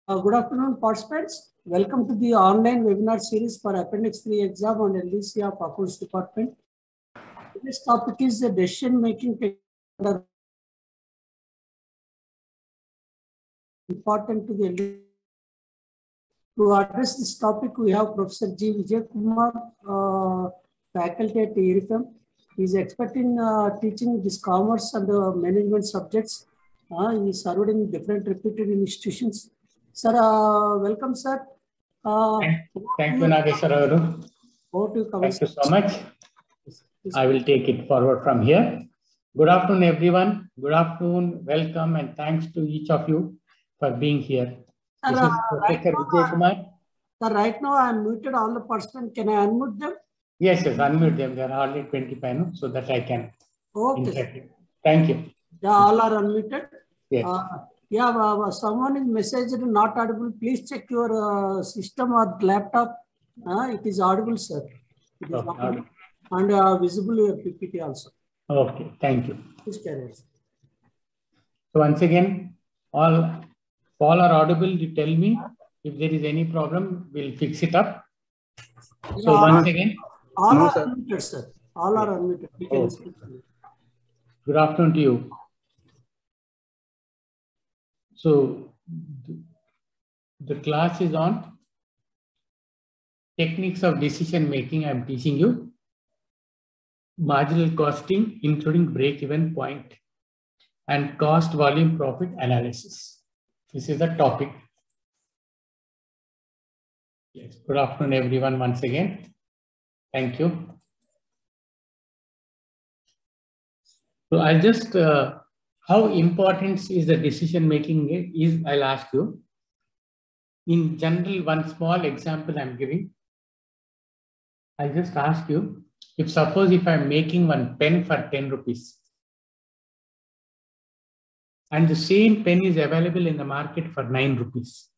Good afternoon, participants. Welcome to the online webinar series for Appendix 3 exam on LDC of Accounts Department. This topic is the decision making important to the LDC. To address this topic, we have Professor G. Vijay Kumar, faculty at ERIFM. He is expert in teaching this commerce and management subjects. He served in different reputed institutions. Sir, welcome, sir. Thank you, Nageshwara. Thank you so much. I will take it forward from here. Good afternoon, everyone. Good afternoon, welcome, and thanks to each of you for being here. Sir, This is Professor Vijay Kumar. Sir, right now I am muted all the participants. Can I unmute them? Yes, unmute them. There are already 25, so that I can. Okay. Thank you. Yeah, all are unmuted. Yes. Someone is messaged not audible. Please check your system or laptop. It is audible, sir. It is audible. And visible your PPT also. Okay, thank you. Please carry on. So once again, all are audible. You tell me if there is any problem. We'll fix it up. So once again, all are unmuted, sir. All are unmuted. We can speak. Good afternoon to you. So the class is on techniques of decision making. I am teaching you marginal costing, including break-even point, and cost volume profit analysis. This is the topic. Yes. Good afternoon, everyone. Once again, thank you. So I'll just how important is the decision making is, I'll ask you. In general, one small example I'm giving. I'll just ask you, if suppose if I'm making one pen for 10 rupees and the same pen is available in the market for 9 rupees,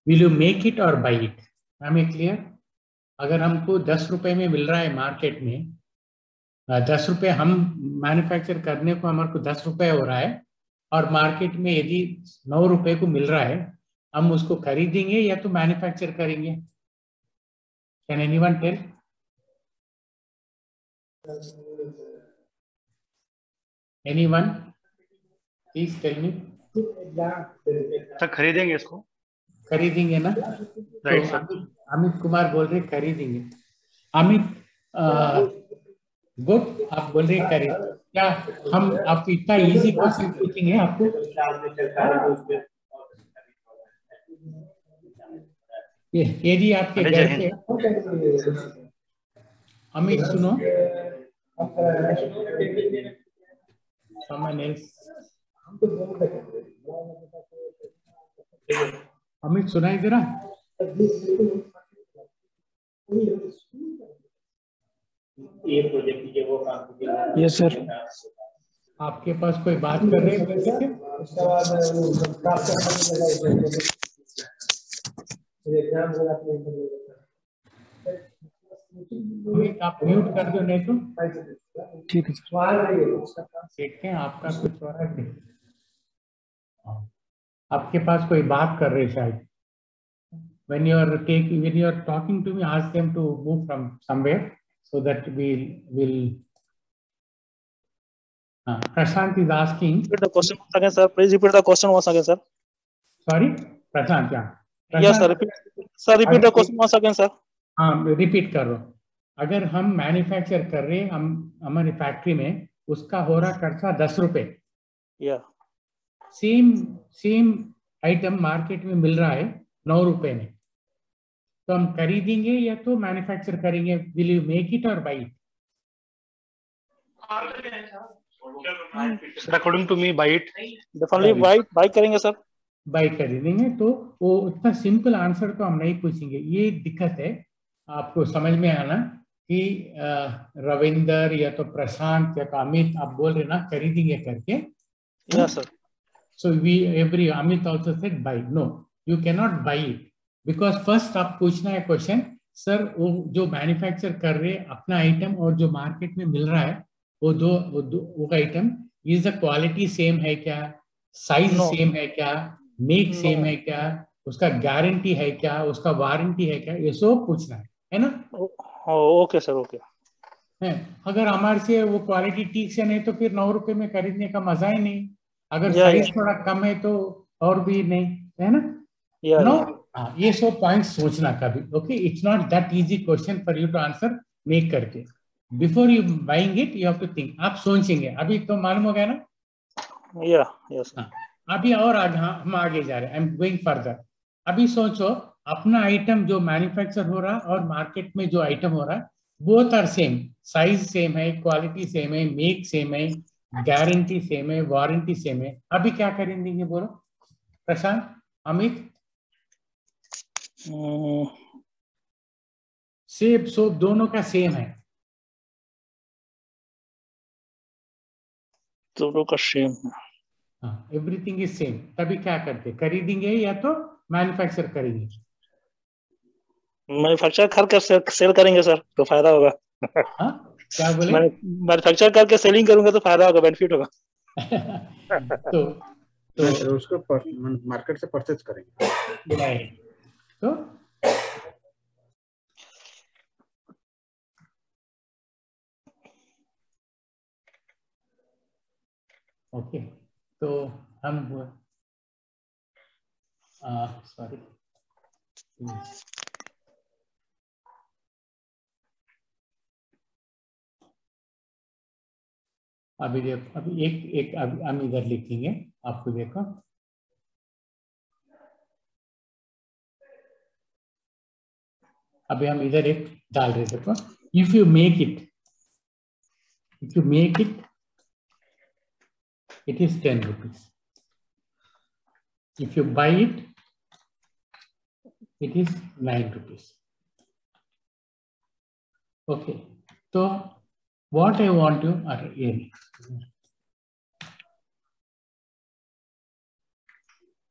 will you make it or buy it? Am I clear? अगर हमको 10 रुपए में मिल रहा है market में, 10 रुपए हम manufacture करने को हमारे को 10 रुपए हो रहा है और मार्केट में यदि 9 रुपए को मिल रहा है, हम उसको खरीदेंगे या तो मैन्युफैक्चर करेंगे? Can anyone tell? Anyone? Please tell me. Sir खरीदेंगे इसको. खरीदेंगे ना? Right sir. अमित कुमार बोल रहे खरीदेंगे. अमित गुड, आप बोल रहे खरीद. क्या हम आपको इतना इजी क्वेश्चन पूछेंगे आपको? यदि आपके घर पे अमित सुनो, someone else. अमित सुनाई दे रहा? Yes sir. आपके पास कोई बात कर रहे हैं? आप म्यूट कर दो नहीं तो ठीक है सर. देखते हैं आपका कुछ हो रहा है. आपके पास कोई बात कर रहे शायद. When you are talking to me, ask them to move from somewhere so that we will. Prashant is asking. Repeat the question once again, sir. Please repeat the question once again, sir. Sorry, Prashant. Yeah. Yes, sir. Repeat the question once again, sir. हाँ, repeat कर रहा हूँ. अगर हम manufacture कर रहे हैं, हम हमारी फैक्ट्री में, उसका हो रहा खर्चा 10 रुपए. सेम आइटम मार्केट में मिल रहा है 9 रुपए में, तो हम खरीदेंगे या तो मैन्युफैक्चर करेंगे? विल यू मेक इट और by it? Sir, according to me, buy it. Definitely buy करेंगे सर. बाई खरीदेंगे. तो वो उतना सिंपल आंसर तो हम नहीं पूछेंगे. ये दिक्कत है आपको समझ में आना कि रविंदर या तो प्रशांत या तो अमित आप बोल रहे ना खरीदेंगे करके. Yes sir. So Amit also said buy. No, you cannot buy it because first आप पूछना है क्वेश्चन, सर वो जो मैन्युफैक्चर कर रहे अपना आइटम और जो मार्केट में मिल रहा है वो दो item, is the quality same है क्या, साइज सेम है क्या, मेक सेम है क्या, उसका गारंटी है क्या, उसका वारंटी है क्या, ये सब पूछना है ना। ओके सर, ओके है। अगर हमारे से वो क्वालिटी ठीक से नहीं तो फिर 9 रुपए में खरीदने का मजा ही नहीं। अगर साइज थोड़ा कम है तो और भी नहीं, है ना। नो, ये सब पॉइंट सोचना कभी। Okay, it's not that easy question for you to answer make करके। Before you buying it you have to think. आप सोचेंगे अभी तो मालूम हो गया ना। यस अभी और आगे हम आगे जा रहे हैं। I am going further. अभी सोचो अपना आइटम जो मैन्युफैक्चर हो रहा और मार्केट में जो आइटम हो रहा है, both are same, size same है, क्वालिटी सेम है, मेक सेम है, गारंटी सेम है, वारंटी सेम है। अभी क्या करेंगे बोलो प्रशांत, अमित? सेब सोप दोनों का सेम है, दोनों का सेम। हाँ, एवरीथिंग इज सेम। तभी क्या करते, खरीदेंगे या तो मैन्युफैक्चर करेंगे? मैन्युफैक्चर करके सेल करेंगे सर तो फायदा होगा। हाँ, क्या बोले? मैन्युफैक्चर करके सेलिंग करूंगा तो फायदा होगा, बेनिफिट होगा। तो उसको मार्केट से परचेज करेंगे। नहीं तो ओके, तो हम सॉरी अभी देखो, अभी एक हम इधर लिखेंगे, आपको देखो। अभी हम इधर एक डाल रहे, देखो। If you make it it is 10 rupees. If you buy it, it is 9 rupees. Okay, so what I want to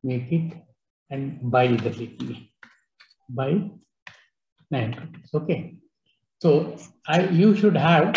make it and buy the buy 9 rupees. Okay, so you should have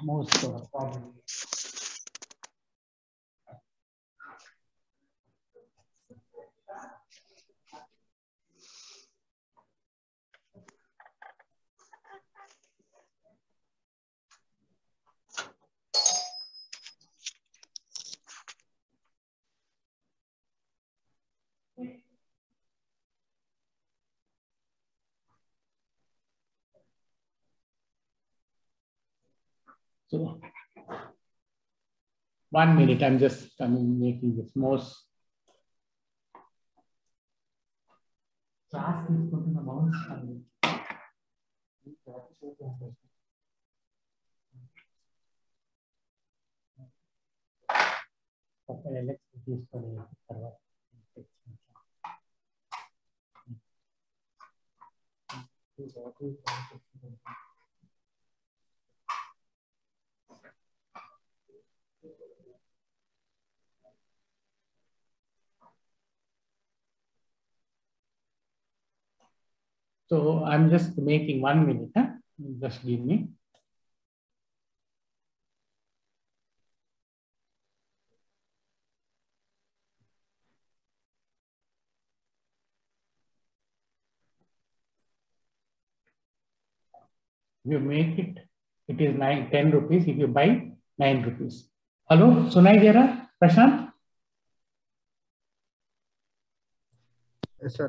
most probably. So 1 minute, I'm making this most. Class is talking about. So I'm just making 1 minute, huh? Just give me. You make it, it is 10 rupees if you buy 9 rupees. Hello, सुनाई दे रहा प्रशांत? Yes, sir.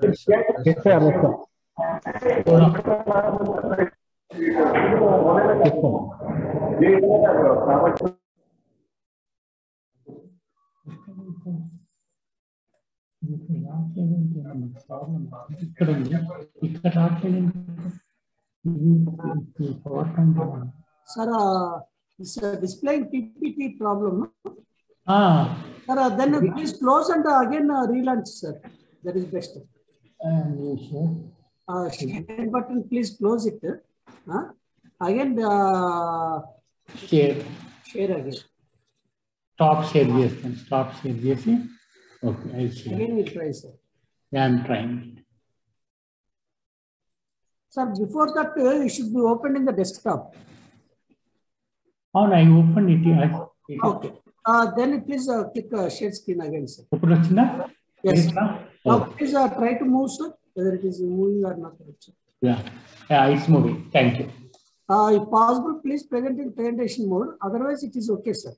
Sir, this displaying PPT problem. Ah. Sir, then please close and again relaunch, sir. That is best. You sure? Share button, please close it. Huh? Again, Share. share again. Stop share, yes. Stop share, yes. Okay, I see. Again, we'll try, sir. Yeah, I'm trying. Sir, before that, it should be opened in the desktop. Oh, I opened it. Okay. Then please click share screen again, sir. Yes. Yes. Now, please try to move, sir, whether it is moving or not. Yeah, it's moving. Thank you. If possible, please present in presentation mode. Otherwise, it is okay, sir.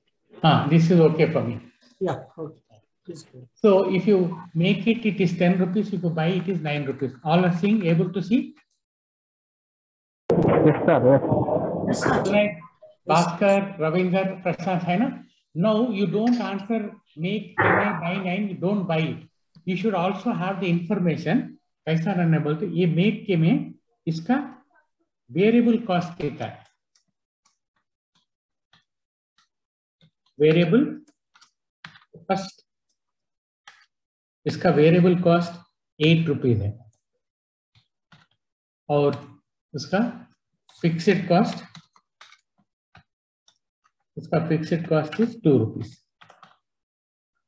This is okay for me. Yeah, okay. Please go. So if you make it, it is 10 rupees. If you buy, it is 9 rupees. All are seeing, able to see? Yes, sir. Yes, sir. Right. Bhaskar, Ravinder, Prashant, hai na? No, you don't answer make 10 buy 9, you don't buy it. You should also have the information. कैसा रनने बोलते ये make के में इसका variable cost कितना है? Variable cost इसका variable cost 8 rupees है और इसका fixed cost is 2 rupees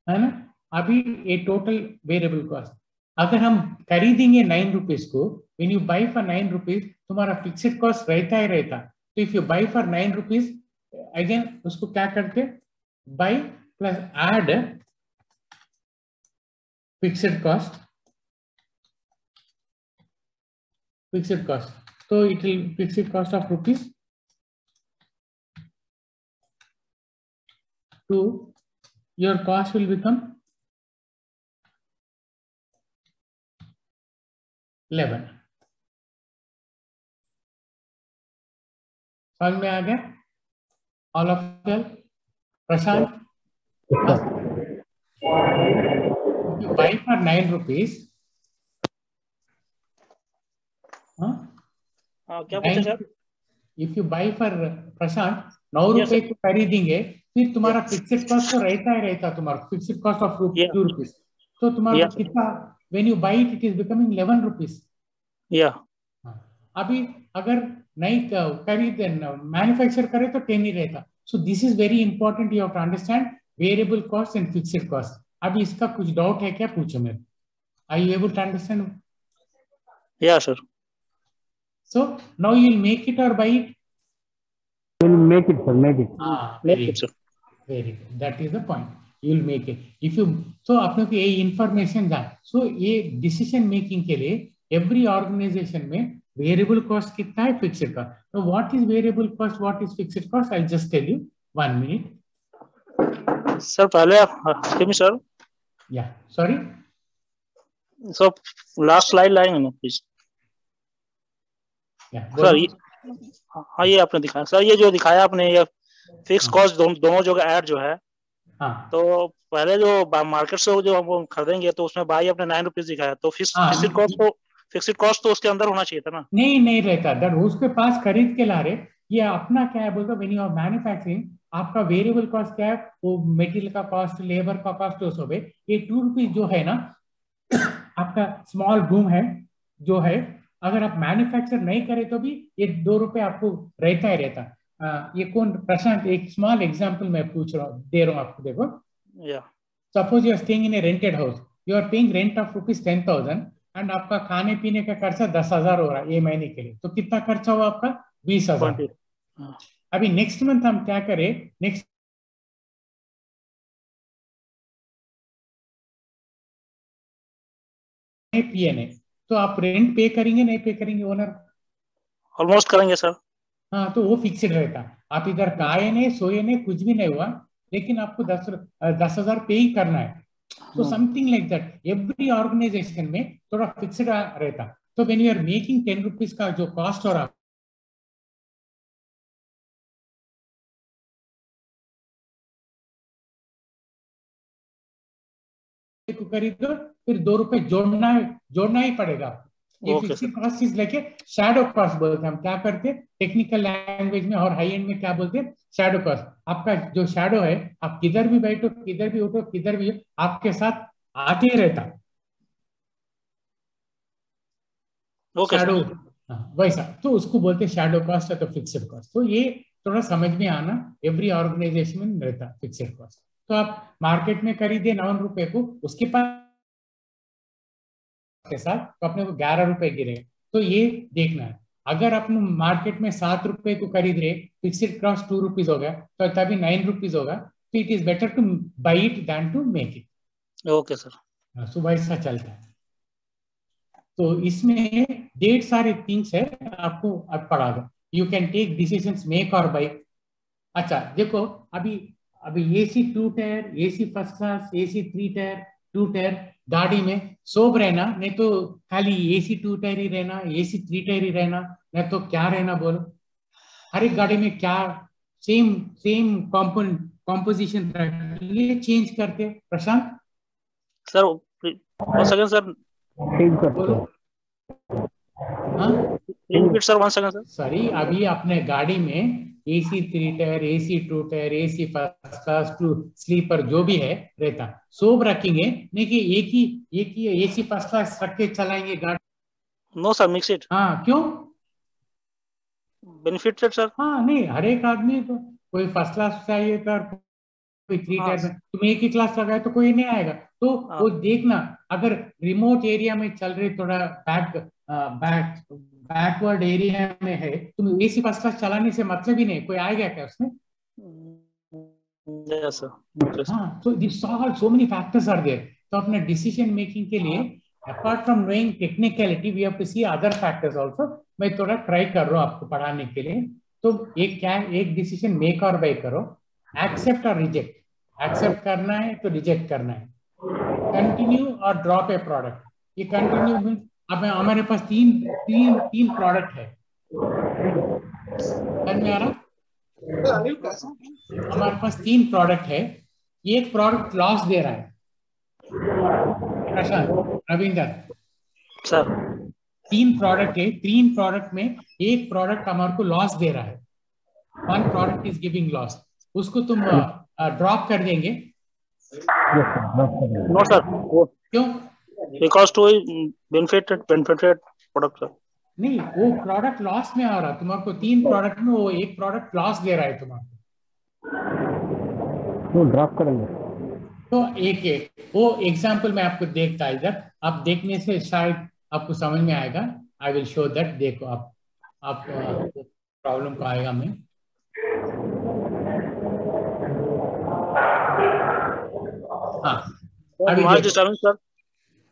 है ना? अभी ये टोटल वेरिएबल कॉस्ट अगर हम खरीदेंगे 9 रुपीस को when you buy for 9 rupees तुम्हारा फिक्स्ड कॉस्ट रहता ही रहता. तो if you buy for 9 rupees again उसको क्या करते buy plus add fixed cost so it will fixed cost of rupees 2 your cost will become 11. समझ में आ गया? All of you, Prashant. If you buy for 9 rupees, क्या पूछे sir? If you buy for Prashant 9 रुपए को खरीदेंगे फिर तुम्हारा फिक्स्ड कॉस्ट तो रहता तुम्हारा फिक्स्ड कॉस्ट ऑफ 2 rupees. तो तुम्हारा कितना when you buy it is becoming 11 rupees. Yeah. अभी अगर नहीं खरीद मैन्युफैक्चर करे तो 10 ही रहता. So this is very important. You have to understand variable cost and fixed cost. अभी इसका कुछ डाउट है क्या पूछो मेरे? Are you able to understand? Yeah, sir. So now you will make it or buy it? We'll make it, sir. Make it. Very good, sir. Very good. That is the point. You will make it. If you so अपने को ये information जान. So ये decision making के लिए every organization में variable cost कितना है fixed cost. So what is variable cost? What is fixed cost? I'll just tell you. 1 minute. Sir, पहले excuse me, sir. Yeah. Sorry. So last slide लाएंगे ना please. Yeah. Sir हाँ ये आपने दिखाया सर ये जो दिखाया आपने ये फिक्स कॉस्ट दोनों जगह ऐड जो है तो पहले जो मार्केट से जो हम खरीदेंगे तो उसमें बाई आपने 9 रुपीज दिखाया तो फिक्स्ड कॉस्ट तो उसके अंदर होना चाहिए था ना नहीं रहता दैट उसके पास खरीद के ला रहे ये अपना क्या है बोलते व्हेन यू आर मैन्युफैक्चरिंग आपका वेरिएबल कॉस्ट क्या है वो मटेरियल का कॉस्ट लेबर का कॉस्ट वो सब है ये 2 रुपीज जो है ना आपका स्मॉल रूम है जो है अगर आप मैन्युफैक्चर नहीं करें तो भी ये 2 रुपए आपको रहता ही रहता. ये कौन प्रशांत एक स्मॉल एग्जांपल मैं पूछ रहा हूँ दे रहा हूँ आपको देखो. Suppose you are staying in a rented house you are paying rent of ₹10,000 and आपका खाने पीने का खर्चा 10,000 हो रहा है ये महीने के लिए तो कितना खर्चा हुआ आपका 20,000. अभी नेक्स्ट मंथ हम क्या करें नेक्स्ट पीएनए तो आप रेंट पे करेंगे नहीं पे करेंगे ओनर ऑलमोस्ट करेंगे सर. हाँ तो वो फिक्स्ड रहता. आप इधर खाए नहीं सोए नहीं कुछ भी नहीं हुआ लेकिन आपको 10,000 पे ही करना है. तो something like that every organisation में थोड़ा फिक्स्ड रहता. तो when you are making 10 rupees का जो कॉस्ट हो रहा खरीदो फिर 2 रुपए जोड़ना ही पड़ेगा. ये fixed cost is like shadow cost बोलते हैं. हम क्या करते हैं टेक्निकल लैंग्वेज में और हाई एंड में क्या बोलते हैं शैडो कॉस्ट. आपका जो शैडो है आप किधर भी बैठो किधर भी उठो किधर भी आपके साथ आते ही रहता. शैडो वैसा तो उसको बोलते शैडो कॉस्ट या तो फिक्स्ड कॉस्ट। तो ये थोड़ा समझ में आना, एवरी ऑर्गेनाइजेशन में रहता फिक्स्ड कॉस्ट। तो आप मार्केट में खरीदे 9 रुपए को, उसके पास के साथ तो अपने को 11 रुपए गिरेगा। तो ये देखना है, अगर अपने मार्केट में 7 रुपए को खरीद रहे, फिक्स्ड कॉस्ट 2 रुपीज हो गया, तो तभी 9 रुपीज होगा। तो it is better to buy it than to make it. Okay sir. So वैसा चलता है। तो इसमें ढेर सारे थिंग्स है, आपको अब पढ़ा दो। You can take decisions make और बाई। अच्छा देखो, अभी अभी AC 2 tier, AC first class, AC 3 tier, 2 tier गाड़ी में सोब रहना, नहीं तो खाली एसी 2 टायर ही रहना, एसी 3 टायर ही रहना, नहीं तो क्या रहना बोलो। हर एक गाड़ी में क्या सेम सेम कॉम्पोजिशन ये चेंज करते प्रशांत सर। 1 सेकंड सर, बोलो। हाँ सर 1 सेकंड सर। सॉरी, अभी अपने गाड़ी में AC 3 tier, AC 2 tier, AC first class, 2 sleeper जो भी है रहता, सोब रखेंगे, नहीं कि एक ही एसी फर्स्ट क्लास रख के चलाएंगे गाड़ी। No sir, mix it. हाँ क्यों? Benefited sir. हाँ नहीं, हर एक आदमी को कोई फर्स्ट क्लास चाहिए था, कोई 3 टायर में, तुम एक ही क्लास लगाए तो कोई नहीं आएगा। तो वो देखना, अगर रिमोट एरिया में चल रही, थोड़ा बैकवर्ड एरिया में है, तुम एसी फर्स्ट क्लास चलाने से मतलब ही नहीं, कोई आएगा क्या उसमें? Yes, sir. हाँ, so these so many factors are there. तो अपने डिसीजन मेकिंग के लिए apart from knowing technicality, we have to see other factors also. मैं थोड़ा ट्राई कर रहा हूँ आपको पढ़ाने के लिए। तो एक डिसीजन मेक और बाय करो, एक्सेप्ट और रिजेक्ट। एक्सेप्ट करना है तो रिजेक्ट करना है, कंटिन्यू और ड्रॉप ए प्रोडक्ट। ये कंटिन्यू मींस अब हमारे पास तीन प्रोडक्ट है, समझ में आ रहा? हमारे पास 3 प्रोडक्ट है, एक प्रोडक्ट लॉस दे रहा है प्रशांत, रविंदर सर। 3 प्रोडक्ट है, 3 प्रोडक्ट में एक प्रोडक्ट हमारे को लॉस दे रहा है, 1 प्रोडक्ट इज गिविंग लॉस, उसको तुम ड्रॉप कर देंगे? No sir. क्यों? Because to benefited product sir. नहीं, वो प्रोडक्ट लॉस में आ रहा, तुम्हारे को 3 प्रोडक्ट में वो एक प्रोडक्ट लॉस दे रहा है तुम्हारे को, ड्रॉप करेंगे। तो एक वो एग्जांपल मैं आपको देखता है इधर, आप देखने से शायद आपको समझ में आएगा। I will show that. देखो आप प्रॉब्लम को आएगा मैं। हाँ अभी सर,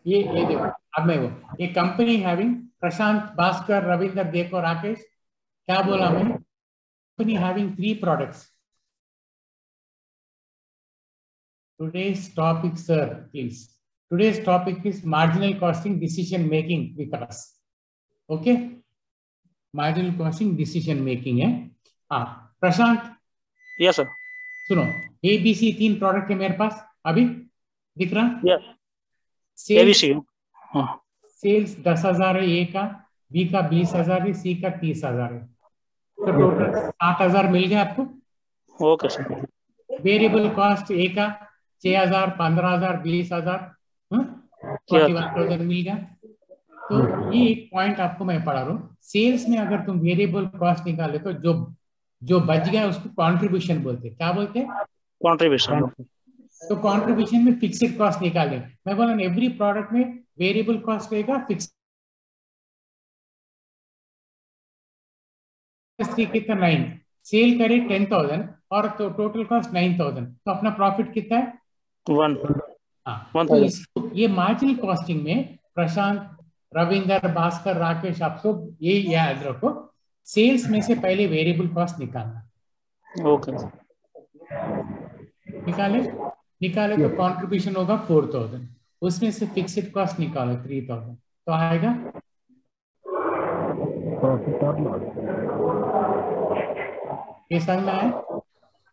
ये देखो, अब मैं वो एक कंपनी हैविंग प्रशांत, भास्कर, रविंदर, देखो, राकेश, क्या बोला मैंने? Company having 3 products. Today's topic, sir, please. Today's topic is marginal costing decision making Vikas. Okay, marginal costing decision making है। हाँ प्रशांत। Yes sir. सुनो, ABC 3 प्रोडक्ट है मेरे पास, अभी दिख रहा? सेल्स 10,000 है, ए का, बी का 20,000 है, सी का 30,000 है, तो टोटल 60,000 मिल गया आपको। Okay sir. वेरिएबल कॉस्ट ए का 6,000, 15,000, 20,000, 41,000 मिल गया। तो ये एक पॉइंट आपको मैं पढ़ा रहा हूँ। सेल्स में अगर तुम वेरिएबल कॉस्ट निकाले तो जो बच गया उसको कॉन्ट्रीब्यूशन बोलते हैं। क्या बोलते हैं? कॉन्ट्रीब्यूशन। तो कॉन्ट्रीब्यूशन में फिक्स्ड कॉस्ट निकाले। मैं बोला एवरी प्रोडक्ट में वेरिएबल कॉस्ट रहेगा, फिक्स कितना 9, सेल करे 10,000 और तो टोटल कॉस्ट 9,000, तो अपना प्रॉफिट कितना है? 1। हाँ, तो ये मार्जिनल कॉस्टिंग में प्रशांत, रविंदर, भास्कर, राकेश, आप सब ये याद रखो, सेल्स में से पहले वेरिएबल कॉस्ट निकालना। ओके। निकाले तो कंट्रीब्यूशन होगा 4,000, उसमें से फिक्स्ड कॉस्ट निकालो 3,000, तो आएगा ये समझ में आया?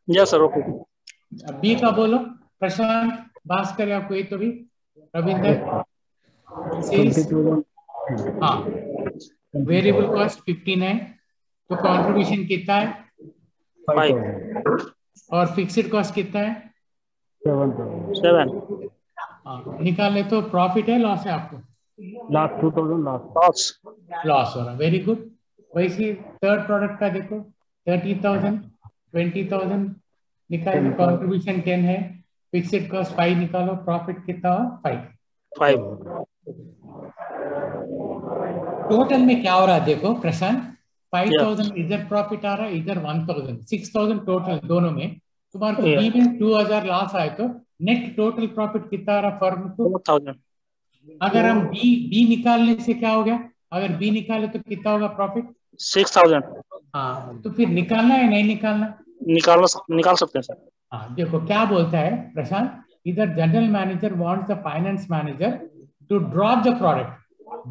Yes sir. ओके। बी का बोलो प्रशांत, भास्कर या कोई तो भी, रविंदर। सेल्स, हाँ, वेरिएबल कॉस्ट 15 है, तो कंट्रीब्यूशन कितना है? 5। और फिक्स्ड कॉस्ट कितना है? 7। हाँ, निकाले तो प्रॉफिट है लॉस है आपको? लॉस 2000 लॉस हो रहा, वेरी गुड। वैसे थर्ड प्रोडक्ट का देखो 30,000, 20,000 निकालो, कंट्रीब्यूशन 10 है, फिक्स्ड कॉस्ट 5 निकालो, प्रॉफिट कितना हुआ 5। टोटल में क्या हो रहा है देखो प्रशांत, 5,000 इधर प्रॉफिट आ रहा है, इधर 1,000, 6,000 टोटल दोनों में। तुम्हारे को बी में 2,000 लॉस आए तो नेट टोटल प्रॉफिट कितना आ रहा फर्म को 4,000। अगर हम बी निकालने से क्या हो गया, अगर बी निकाले तो कितना होगा प्रॉफिट 6,000। हाँ, तो फिर निकालना है नहीं निकालना, निकाल सकते हैं सर। हाँ देखो क्या बोलता है प्रशांत, इधर general manager wants the finance manager to drop the product,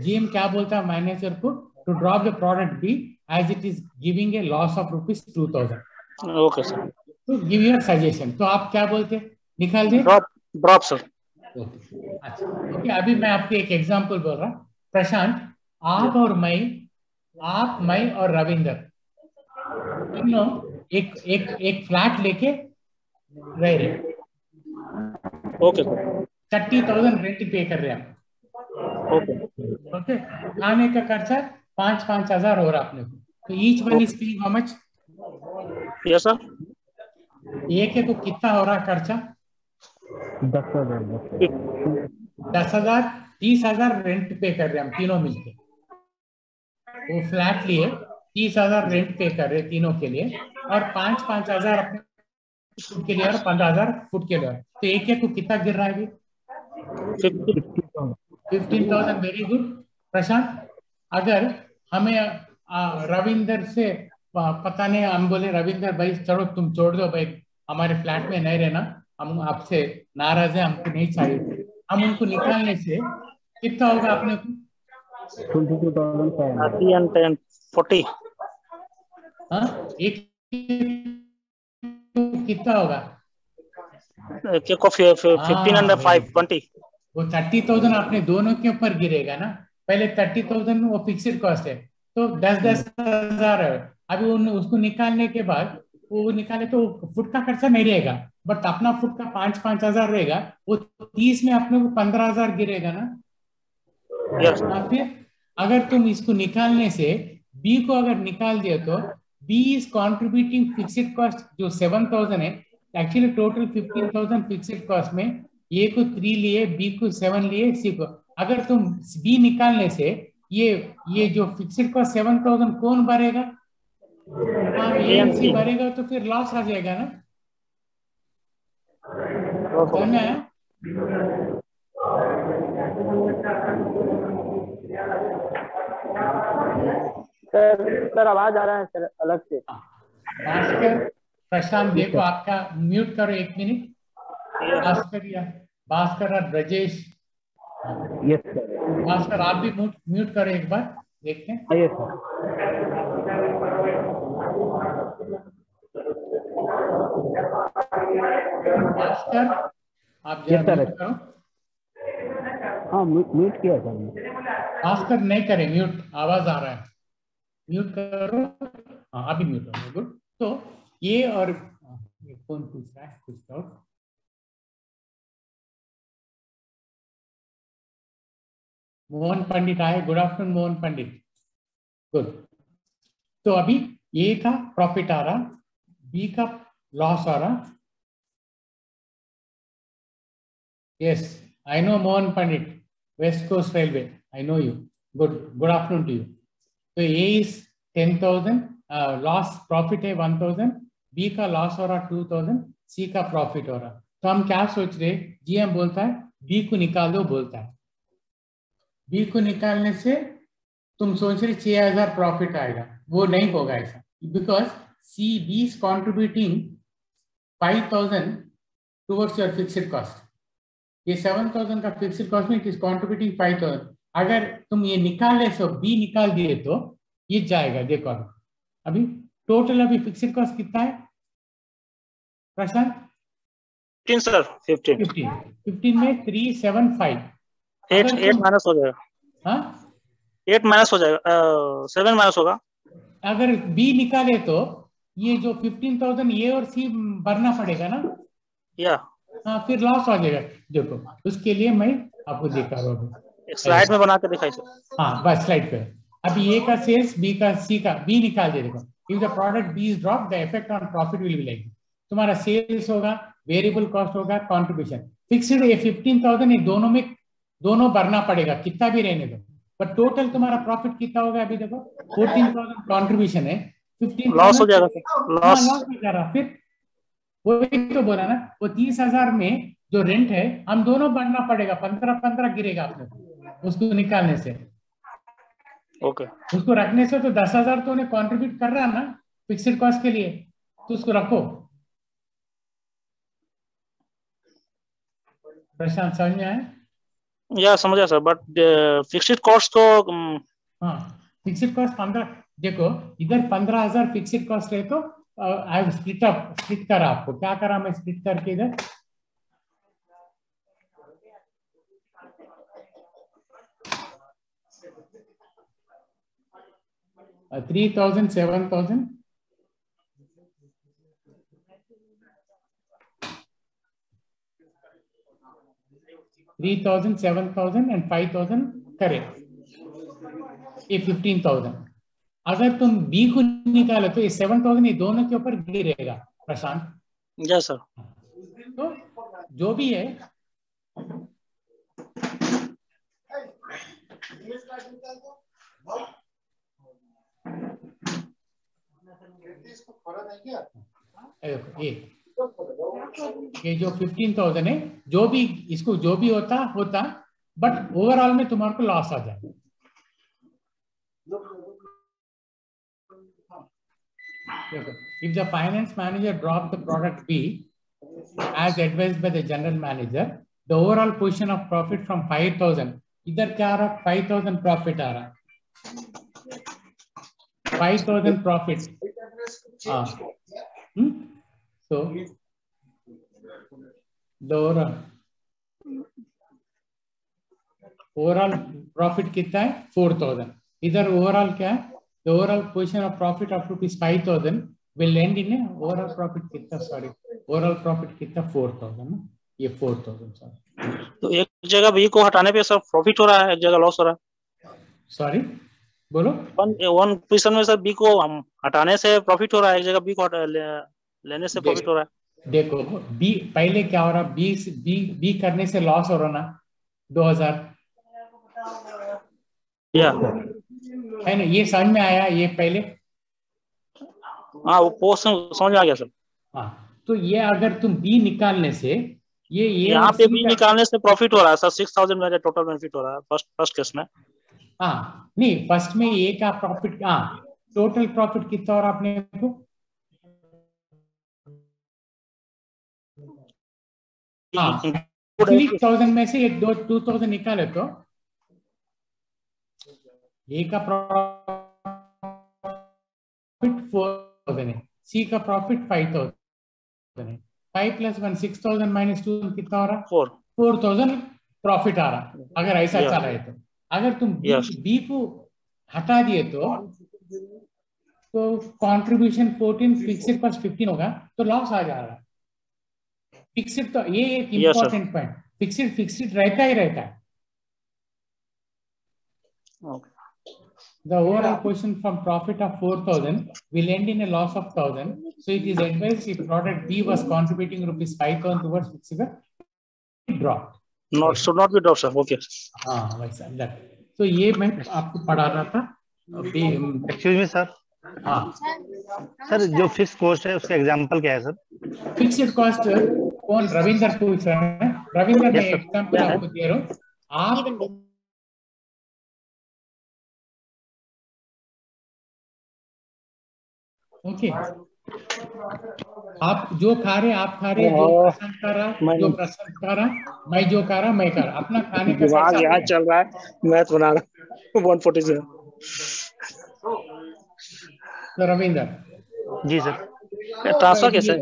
GM क्या बोलता है मैनेजर को, to drop the product B as it is giving a loss of ₹2,000। Okay sir, तो गिव योर सजेशन, तो आप क्या बोलते हैं, निकाल दे ड्रॉप सर। अच्छा ओके, अभी मैं आपको एक एग्जांपल बोल रहा हूँ प्रशांत, आप मैं और रविंदर तीनों एक फ्लैट लेके रह रहे, ओके सर, 30,000 रेंट पे कर रहे हैं। ओके, खाने का खर्चा 5-5 हजार हो रहा अपने को, तो each one is paying how much? Yes sir. एक है तो कितना हो रहा खर्चा? 10,000, 30,000 रेंट पे कर रहे हैं हम तीनों मिलके, वो फ्लैट लिए 30,000 रेंट पे कर रहे तीनों के लिए, और 5-5 हजार अपने फूड के लिए और 15,000 फूड के लिए, तो एक को कितना गिर रहा है? 15,000। वेरी गुड प्रशांत, अगर हमें रविंदर से पता नहीं, हम बोले रविंदर भाई चलो तुम छोड़ दो भाई, हमारे फ्लैट में नहीं रहना, हम आपसे नाराज है, हमको नहीं चाहिए, हम उनको निकालने से कितना होगा अपने को? 22,540। हाँ, एक कितना होगा? 15,520। वो 30,000 आपने दोनों के ऊपर गिरेगा ना, पहले 30,000 वो फिक्स्ड कॉस्ट है, तो 10,000 है। अभी उसको निकालने के बाद वो निकाले तो फुट का खर्चा नहीं रहेगा, बट अपना फुट का 5-5 हजार रहेगा, वो 30 में अपने को 15,000 गिरेगा ना। फिर अगर तुम इसको निकालने से बी को अगर निकाल दिया तो B is contributing fixed cost जो 7,000 है, एक्चुअली टोटल 15,000 फिक्स्ड कॉस्ट में ए को 3 लिए, बी को 7 लिए, सी को, अगर तुम बी निकालने से ये जो फिक्स्ड कॉस्ट 7,000 कौन भरेगा? एएमसी भरेगा, तो फिर लॉस आ जाएगा ना। सर आवाज आ रहा है सर अलग से। भास्कर प्रशांत देखो, आपका म्यूट करो 1 मिनट, भास्कर और ब्रजेश। Yes sir. भास्कर आप भी म्यूट करो एक बार, देखते हैं। Yes sir. भास्कर आप जरा म्यूट करो। हाँ म्यूट किया सर। भास्कर नहीं करे म्यूट, आवाज आ रहा है, म्यूट करो। हाँ अभी म्यूट हो, गुड। तो ये और कौन पूछ रहा है कुछ तो? मोहन पंडित आए, गुड आफ्टरनून मोहन पंडित, गुड। तो अभी ए का प्रॉफिट आ रहा, बी का लॉस आ रहा। Yes I know Mohan Pandit, west coast railway, I know you, good afternoon to you. तो ए इज 10,000, लॉस प्रॉफिट है 1,000, बी का लॉस हो रहा 2,000, सी का प्रॉफिट हो रहा। तो हम क्या सोच रहे, जीएम बोलता है बी को निकाल दो, बोलता है बी को निकालने से तुम सोच रहे 6,000 प्रॉफिट आएगा, वो नहीं होगा ऐसा, because C B is contributing 5,000 towards your fixed cost, ये 7,000 का फिक्स्ड कॉस्ट में इट इज कॉन्ट्रीब्यूटिंग 5,000। अगर तुम ये निकालने से बी निकाल दिए तो ये जाएगा। देखो अभी टोटल अभी फिक्स्ड कॉस्ट कितना है प्रशांत? 15 सर, 15 में 375, 8 माइनस हो जाएगा। हाँ 8 माइनस हो जाएगा, 7 माइनस होगा। अगर बी निकाले तो ये जो 15,000 ए और सी भरना पड़ेगा ना, या हाँ, फिर लॉस आ जाएगा। देखो उसके लिए मैं आपको दिखा रहा हूँ, स्लाइड में बना के दिखाई सर। हाँ बस स्लाइड पे। अभी ए का सेल्स, बी का, सी का, बी निकाल दे देखो। If the product B is drop, the effect on profit will be like, तुम्हारा सेल्स होगा, वेरिएबल कॉस्ट होगा, कंट्रीब्यूशन, फिक्स्ड ये 15,000, ये दोनों में दोनों भरना पड़ेगा, कितना भी रहने दो, पर टोटल तुम्हारा प्रॉफिट कितना होगा? अभी देखो 14,000 कंट्रीब्यूशन है, 15,000 लॉस हो जाएगा सर, लॉस हो जा रहा। फिर वही तो बोला ना, वो 30,000 में जो रेंट है हम दोनों भरना पड़ेगा, 15 गिरेगा अपने को उसको निकालने से। ओके, उसको रखने से तो 10,000 तो उन्हें कंट्रीब्यूट कर रहा है ना फिक्स्ड कॉस्ट के लिए, तो उसको रखो। प्रशांत समझ में आया? या समझा सर, बट फिक्स्ड कॉस्ट तो हाँ फिक्स्ड कॉस्ट 15, देखो इधर 15,000 फिक्स्ड कॉस्ट है, तो आई हैव स्प्लिट करा, आपको क्या करा मैं स्प्लिट करके इधर 3,000, 7,000, 3,000, 7,000 एंड 5,000 करे, ये 15,000। अगर तुम बी को निकालो तो ये 7,000 ये दोनों के ऊपर गिरेगा प्रशांत। Yes sir. तो जो भी है ये जो 15,000 है, जो भी इसको जो भी होता, बट ओवरऑल में तुम्हारे को लॉस आ जाए। If the finance manager drop the product B as advised by the general manager, the overall position of profit from 5,000, इधर क्या आ रहा? 5,000 प्रॉफिट आ रहा, 5,000 profit. So the overall profit कितना है? 4,000। इधर ओवरऑल क्या है? The overall position of profit of ₹5,000 will end in a overall profit कितना? सॉरी, overall profit कितना? 4,000 ना, ये 4,000 सॉरी। तो एक जगह बी को हटाने पे सर प्रॉफिट हो रहा है, एक जगह लॉस हो रहा है। सॉरी बोलो। वन पोजीशन में सर बी को हम हटाने से प्रॉफिट हो रहा है, एक जगह बी को लेने से प्रॉफिट हो रहा है। देखो बी पहले क्या हो रहा, बी करने से लॉस हो रहा ना 2,000, या है ना? ये समझ में आया ये पहले? हाँ वो समझ में आ गया सर। हाँ तो ये अगर तुम बी निकालने से ये यहाँ पे बी निकालने से प्रॉफिट हो रहा है सर, 6,000 मेरा टोटल बेनिफिट हो रहा है फर्स्ट केस में। हाँ नहीं, फर्स्ट में ए का प्रॉफिट, हाँ टोटल प्रॉफिट कितना हो रहा अपने को? हाँ 3,000 में से 2,000 निकाले तो ए का प्रॉफिट 4,000 है, सी का प्रॉफिट 5,000 है। 5 + 1 6,000 - 2 कितना हो रहा? 4,000 प्रॉफिट आ रहा, अगर ऐसा चला है तो। अगर तुम बी को हटा दिए तो कंट्रीब्यूशन 14, फिक्स्ड कॉस्ट 15 होगा, तो लॉस आ जा रहा है। फिक्स्ड तो ये एक इम्पोर्टेंट पॉइंट, फिक्स्ड रहता ही रहता है। The overall position from profit of 4,000 will end in a loss of 1,000. So it is advised if product B was contributing ₹5,000 towards fixed, dropped. Should not be dropped, sir. Okay. हाँ वैसा that. So ये मैं आपको पढ़ा रहा था। Excuse me sir. हाँ sir जो फिक्स कॉस्ट है उसका एग्जांपल क्या है सर? फिक्स्ड कॉस्ट कौन? रविंदर पूछ रहा है। रविंदर मैं एग्जांपल आपको दे रहा हूँ। आप ओके आप जो खा रहे आप खा रहे, जो प्रशांत खा रहा, जो प्रशांत खा रहा, मैं जो खा रहा मैं खा रहा, अपना खाने का दिमाग यहाँ चल रहा है, मैथ बना रहा 147। तो रविंदर जी सर। ट्रांसफर कैसे?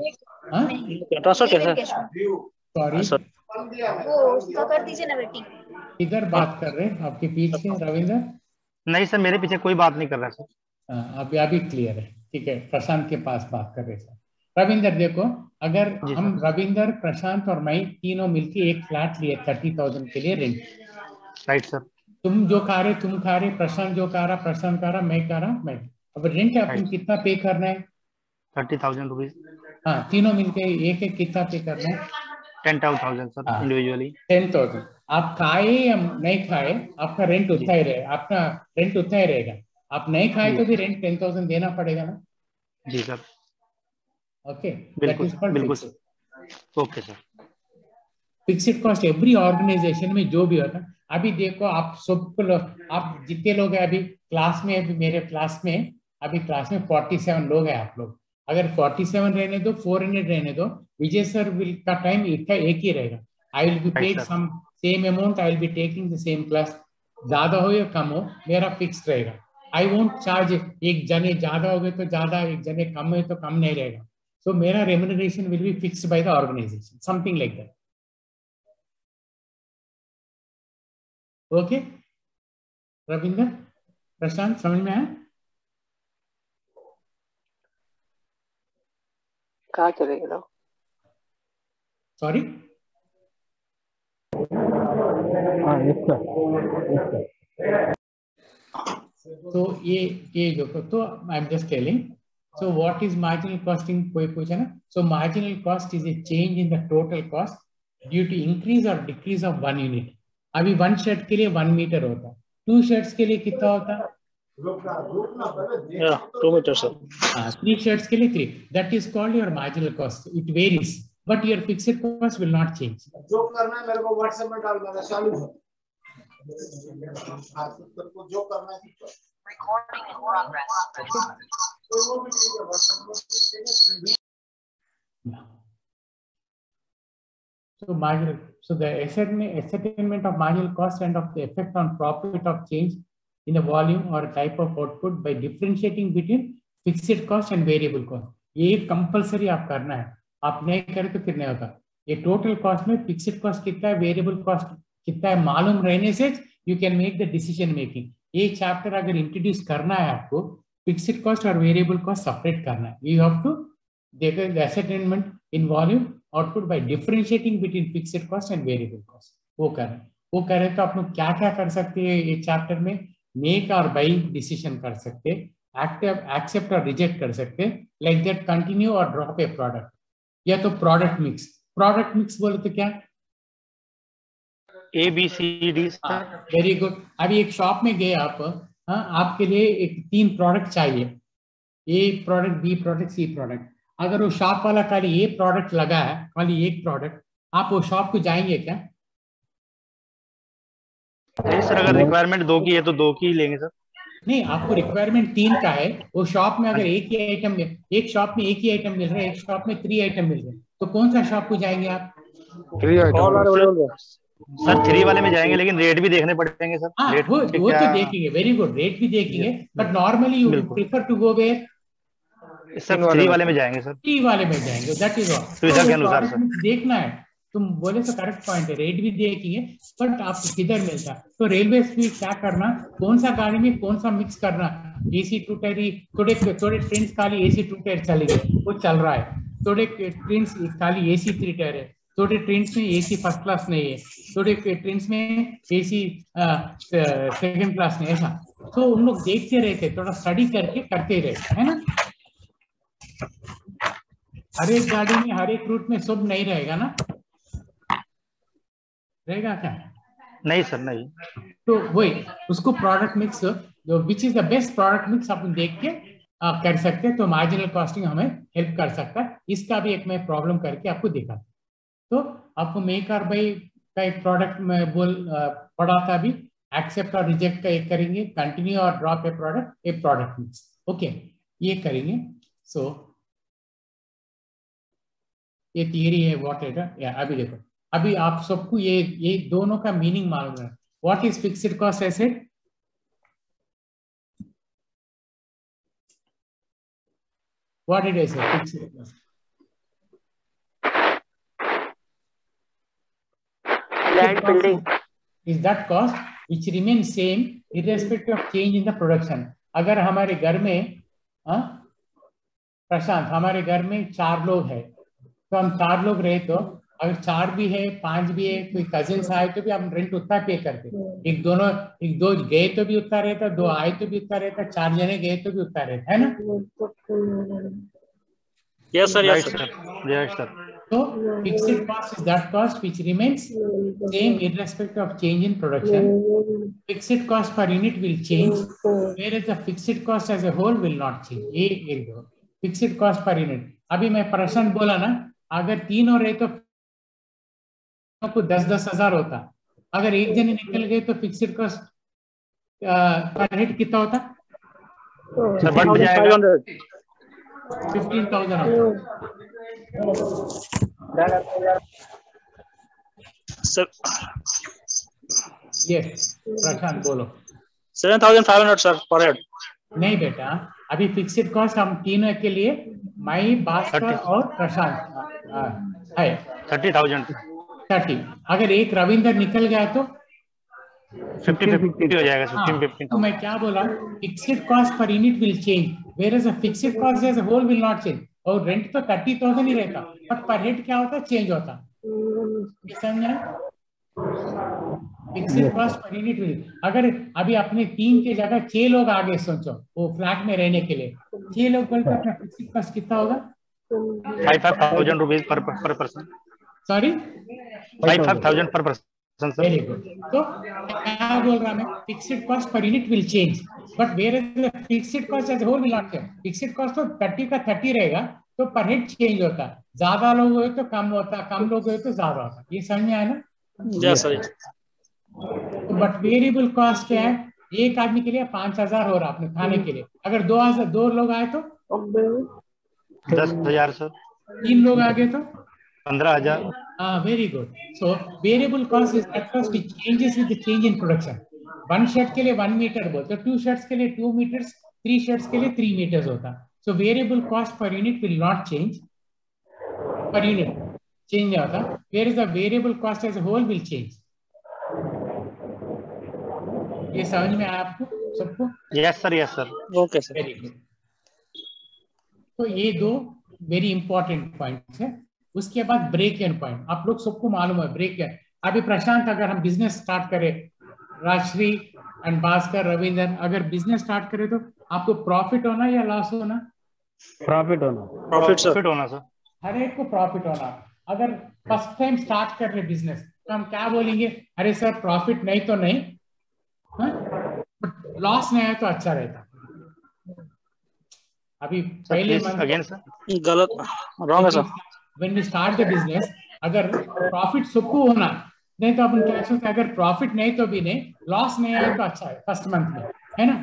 ट्रांसफर कैसे? सॉरी वो कर दीजिए ना बेटी। इधर बात कर रहे हैं आपके पीछे रविंदर? नहीं सर मेरे पीछे कोई बात नहीं कर रहा सर। अभी क्लियर है, ठीक है। प्रशांत के पास बात कर रहे सर। रविंदर देखो, अगर हम रविंदर, प्रशांत और मैं तीनों मिलके एक फ्लैट लिए 30,000 के लिए रेंट, राइट सर। तुम जो खा रहे तुम खा रहे, प्रशांत जो खा रहा प्रशांत खा रहा, मैं खा रहा मैं। अब रेंट अपन कितना पे करना है? 30,000 रुपीज। हाँ, तीनों मिलके एक एक कितना पे करना है? 10,000 सर इंडिविजुअली। 10,000। आप खाए या नहीं खाए आपका रेंट उतना ही रहेगा, आपका रेंट उतना ही रहेगा। आप नहीं खाए तो भी रेंट 10,000 देना पड़ेगा ना? जी सर। ओके, दैट बिल्कुल इज कॉल्ड बिल्कुल fixed. Okay sir. Fixed cost every organisation में जो भी होता है। अभी देखो आप सबको आप जितने लोग हैं अभी क्लास में, अभी मेरे क्लास में अभी क्लास में 47 लोग हैं आप लोग। अगर 47 रहने दो, 400 रहने दो, विजय सर विल का टाइम इसका एक ही रहेगा। I will be paid some same amount, I will be taking the same class. ज्यादा हो या कम हो मेरा फिक्स रहेगा। आई वोंट चार्ज, एक जने ज्यादा हो गए तो ज्यादा, एक जने कम है तो कम नहीं रहेगा। सो मेरा remuneration will be fixed by the organisation, something like that. Okay Ravinder, Prashant, समझ में आया? कहाँ चले गए लोग? सॉरी, तो ये जो तो I am just telling. So what is marginal costing, कोई पूछा ना? So marginal cost is a change in the total cost due to increase और डिक्रीज ऑफ 1 यूनिट। अभी 1 शर्ट के लिए 1 मीटर होता है, 2 शर्ट्स के लिए कितना होता है? 2 मीटर सर। 3 shirts के लिए 3. That is called your marginal cost. It varies, but your fixed cost will not change. जो करना है मेरे को WhatsApp में डाल देना, चालू है। तो जो करना है recording in progress. So marginal. So the ascertainment of marginal cost and of the effect on profit of change in the volume or type of output by differentiating between fixed cost and variable cost. ये compulsory आप करना है, आप नहीं करें तो फिर नहीं होगा। ये टोटल कॉस्ट में फिक्स्ड कॉस्ट कितना है, वेरिएबल कॉस्ट कितना है, मालूम रहने से you can make the decision making. ये चैप्टर अगर इंट्रोड्यूस करना है आपको, फिक्स्ड कॉस्ट और वेरिएबल कॉस्ट सेपरेट करना है। यू हैव टू देखो the ascertainment in volume output by differentiating between fixed cost and variable cost। वो करें तो आप लोग क्या क्या कर सकते हैं ये चैप्टर में? मेक और बाई डिसीजन कर सकते हैं, एक्सेप्ट और रिजेक्ट कर सकते हैं, लाइक दैट कंटिन्यू और ड्रॉप ए प्रोडक्ट, या तो प्रोडक्ट मिक्स। प्रोडक्ट मिक्स बोले तो क्या? ABCD। Very good. अभी एक शॉप में गए आप, आपके लिए एक 3 प्रोडक्ट चाहिए, ए प्रोडक्ट, बी प्रोडक्ट, सी प्रोडक्ट। अगर वो शॉप वाला खाली ये प्रोडक्ट लगा है, खाली एक प्रोडक्ट, आप वो शॉप को जाएंगे क्या? नहीं सर, अगर रिक्वायरमेंट 2 की है तो 2 की ही लेंगे सर। नहीं, आपको रिक्वायरमेंट 3 का है, वो शॉप में अगर एक ही आइटम, एक शॉप में एक ही आइटम मिल रहा है, एक शॉप में 3 आइटम मिल रहे हैं, तो कौन सा शॉप को जाएंगे आप? 3 आइटम सर, 3 वाले में जाएंगे, लेकिन रेट भी देखने पड़ेंगे सर। रेट वो तो देखेंगे, वेरी गुड, रेट भी देखेंगे, but normally you prefer to go where? Sir 3 वाले में जाएंगे सर। 3 वाले में जाएंगे, दैट इज ऑल। सुविधा के अनुसार सर देखना है, तुम बोले तो करेक्ट पॉइंट है, रेट भी देखेंगे, बट आपको किधर मिलता है। तो रेलवे में क्या करना, कौन सा गाड़ी में कौन सा मिक्स करना। AC 2 टायर, थोड़े ट्रेन खाली AC 2 टायर चलेंगे, वो चल रहा है। थोड़े ट्रेन खाली AC 3 टायर है, थोड़े ट्रेन में AC फर्स्ट क्लास नहीं है, थोड़े ट्रेन में AC सेकंड क्लास नहीं, ऐसा। तो उन लोग देखते रहते, थोड़ा स्टडी करके करते रहते, है ना। हर एक गाड़ी में, हर एक रूट में सब नहीं रहेगा ना, रहेगा क्या? नहीं सर, नहीं। तो वही उसको प्रोडक्ट मिक्स, जो which is the best product mix आप देख के कर सकते हैं, तो मार्जिनल कॉस्टिंग हमें हेल्प कर सकता है। इसका भी एक मैं प्रॉब्लम करके आपको दिखा। तो आपको मेक और बाई का एक प्रोडक्ट में पढ़ा था अभी, एक्सेप्ट और रिजेक्ट का एक करेंगे, कंटिन्यू और ड्रॉप ए प्रोडक्ट मिक्स। ओके, ये करेंगे। सो ये थियरी है व्हाट है। अभी देखो, अभी आप सबको ये दोनों का मीनिंग मालूम है। What is fixed cost asset? What it is fixed cost? Land building is that cost which remains same irrespective of change in the production। अगर हमारे घर में प्रशांत, हमारे घर में 4 लोग हैं, तो हम 4 लोग रहे तो अगर 4 भी है 5 भी है, कोई कजिन्स आए तो भी हम रेंट उतना पे करते। एक दो गए तो भी उतना रहता, 2 आए तो भी उतना रहता, 4 जने गए तो भी उतना रहता है ना। Yes sir, yes sir. So fixed cost is that cost which remains same irrespective of change in production. Fixed cost per unit will change, whereas the fixed cost as a whole will not change. ये एक दो fixed cost per unit. अभी मैं प्रश्न बोला ना, अगर 3 हो रहे तो आपको 10-10 हजार होता, अगर एक जने निकल गए तो फिक्स्ड कॉस्ट पर हेड कितना होता? 15,000 होता। यस प्रशांत बोलो। 7,500 सर पर हेड। नहीं बेटा, अभी फिक्स्ड कॉस्ट हम तीनों के लिए मई, भास्कर और प्रशांत है 30,000। अगर एक रविंदर निकल गया तो 50-50 हो जाएगा। 15-15। तो मैं क्या बोला, fixed cost per unit will change, where the fixed cost as a whole will not change. और रेंट तो 30,000 ही रहता, बट पर हेड क्या होता, चेंज होता। समझे? Fixed cost per unit will, अगर अभी अपने 3 के जगह 6 लोग आगे सोचो वो फ्लैट में रहने के लिए, 6 लोग बोलते अपना फिक्स्ड कॉस्ट कितना होगा? 5,000 रुपीज पर पर्सन। सॉरी 5,000 पर पर्सन। Very good. तो क्या बोल रहा मैं, fixed cost per unit will change, but where is the fixed cost as whole will not change. Fixed cost तो 30 का 30 रहेगा, तो पर हेड चेंज होता, ज्यादा लोग हुए तो कम होता, कम लोग हुए तो ज्यादा होता। ये समझ में आया ना? Yes sir. But variable cost क्या है, एक आदमी के लिए 5,000 हो रहा अपने खाने के लिए, अगर 2 लोग आए तो 10,000 सर। 3 लोग आ गए तो 15,000। very good. So variable cost is that cost which changes with the change in production. 1 shirt के लिए 1 मीटर बोलते, 2 शर्ट्स के लिए 2 मीटर्स, 3 शर्ट्स के लिए 3 मीटर्स होता। So variable cost per unit will not change, per unit change नहीं होता, whereas the variable cost as a whole will change. ये समझ में आया आपको सबको? Yes sir, yes sir. Okay sir. Very good. तो ये 2 वेरी इंपॉर्टेंट पॉइंट्स है। उसके बाद ब्रेक इवन पॉइंट, आप लोग सबको मालूम है ब्रेक इवन। अभी प्रशांत, अगर हम बिजनेस स्टार्ट करें, राजश्री एंड भास्कर, रविंदर, अगर बिजनेस स्टार्ट करें तो आपको प्रॉफिट होना या लॉस होना? प्रॉफिट होना। प्रॉफिट होना सर। हर एक को प्रॉफिट होना। अगर फर्स्ट टाइम स्टार्ट कर रहे बिजनेस तो हम क्या बोलेंगे, अरे सर प्रॉफिट नहीं तो नहीं, लॉस नहीं है तो अच्छा रहता। अभी पहले अगेन सर गलत, रॉन्ग है sir. When we start the business, अगर प्रॉफिट सबको होना, नहीं तो अपन क्या सोचते हैं, अगर प्रॉफिट नहीं तो भी नहीं, लॉस नहीं आए तो अच्छा है फर्स्ट मंथ में, है ना?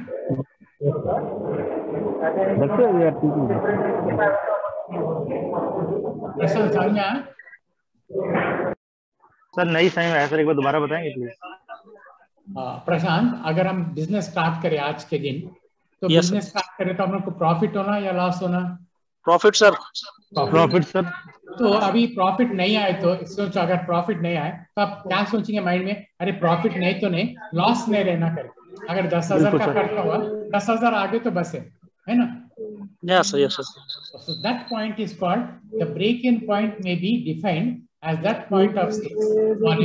प्रशांत समझ में आया? सर नहीं समझ में आया सर, एक बार दोबारा बताएंगे प्लीज। प्रशांत, अगर हम बिजनेस स्टार्ट करें आज के दिन, तो बिजनेस स्टार्ट करें तो हम लोग को प्रॉफिट होना या लॉस होना? Profit sir. Profit sir. तो अभी प्रॉफिट नहीं आए तो सोचो, अगर प्रॉफिट नहीं आए तो आप क्या सोचेंगे माइंड में, अरे प्रॉफिट नहीं तो नहीं, लॉस नहीं रहना करके। अगर 10,000 का खर्चा हुआ, 10,000 आगे तो बस है ना? Yes sir, yes sir. So that point is called, the break-in point may be defined as that point of sales.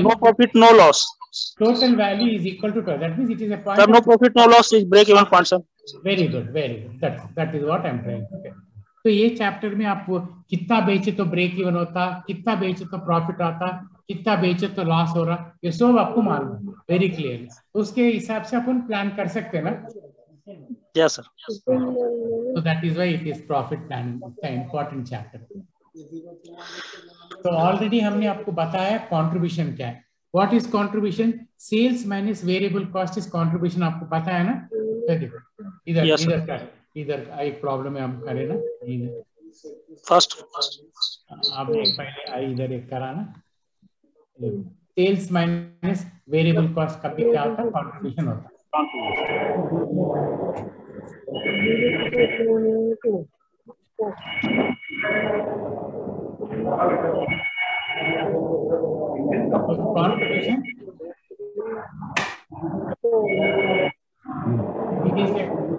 No profit, no loss. Total value is equal to 12. That means it is a point. Sir, no profit, no loss is break-even point, sir. Very good, very good. That is what I am trying to say. तो ये chapter में आप कितना बेचे तो break even होता, कितना बेचे तो प्रॉफिट आता, कितना बेचे तो लॉस हो रहा, ये सब आपको मालूम है वेरी क्लियरली। उसके हिसाब से अपन प्लान कर सकते हैं ना? Yes sir. So that is why it is profit planning, the important chapter. तो ऑलरेडी हमने आपको बताया कंट्रीब्यूशन क्या है। What is contribution? Sales minus variable cost is contribution. आपको पता है ना? इधर yes, इधर का इधर एक प्रॉब्लम है, हम करें ना फर्स्ट। आप पहले इधर एक कराना, सेल्स माइनस वेरिएबल कॉस्ट का भी क्या होता है? कंट्रीब्यूशन होता है। Contribution,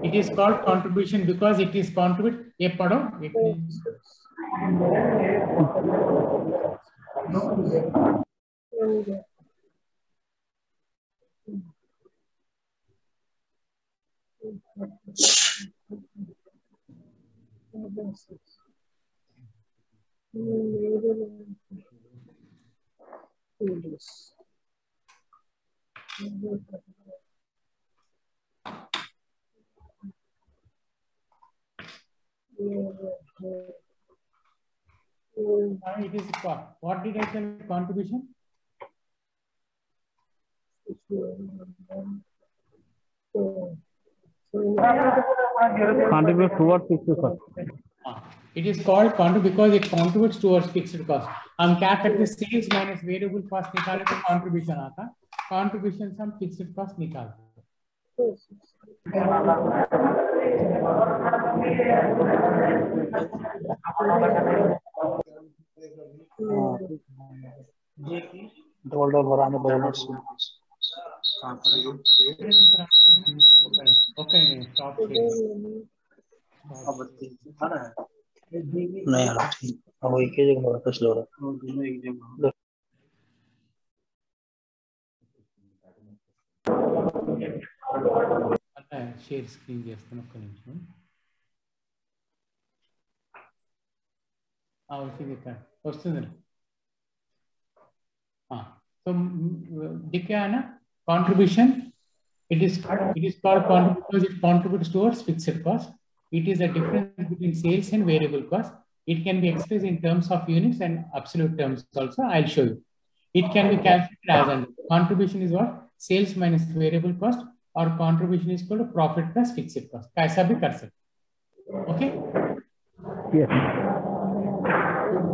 it is called contribution because it is contribute ये पढ़ो एक it is what did I tell contribution? Contribute towards fixed cost. It is called contribute because it contributes towards fixed cost. हम क्या करते sales minus variable cost निकाले तो contribution आता, contribution से हम fixed cost निकालते. Okay, stop. नहीं यार ठीक अब एक ही जगह वापस लो रहा షేర్ స్క్రీన్ చేస్తాను ఒక్క నిమిషం వచ్చింది వస్తుంది సో दिख गया है ना contribution it is called contribution because it contributes towards fixed cost. It is a difference between sales and variable cost. It can be expressed in terms of units and absolute terms also. I'll show you. It can be calculated as an contribution is what sales minus variable cost or contribution is called profit plus fixed cost. ऐसा भी कर सकते. Okay? Yes.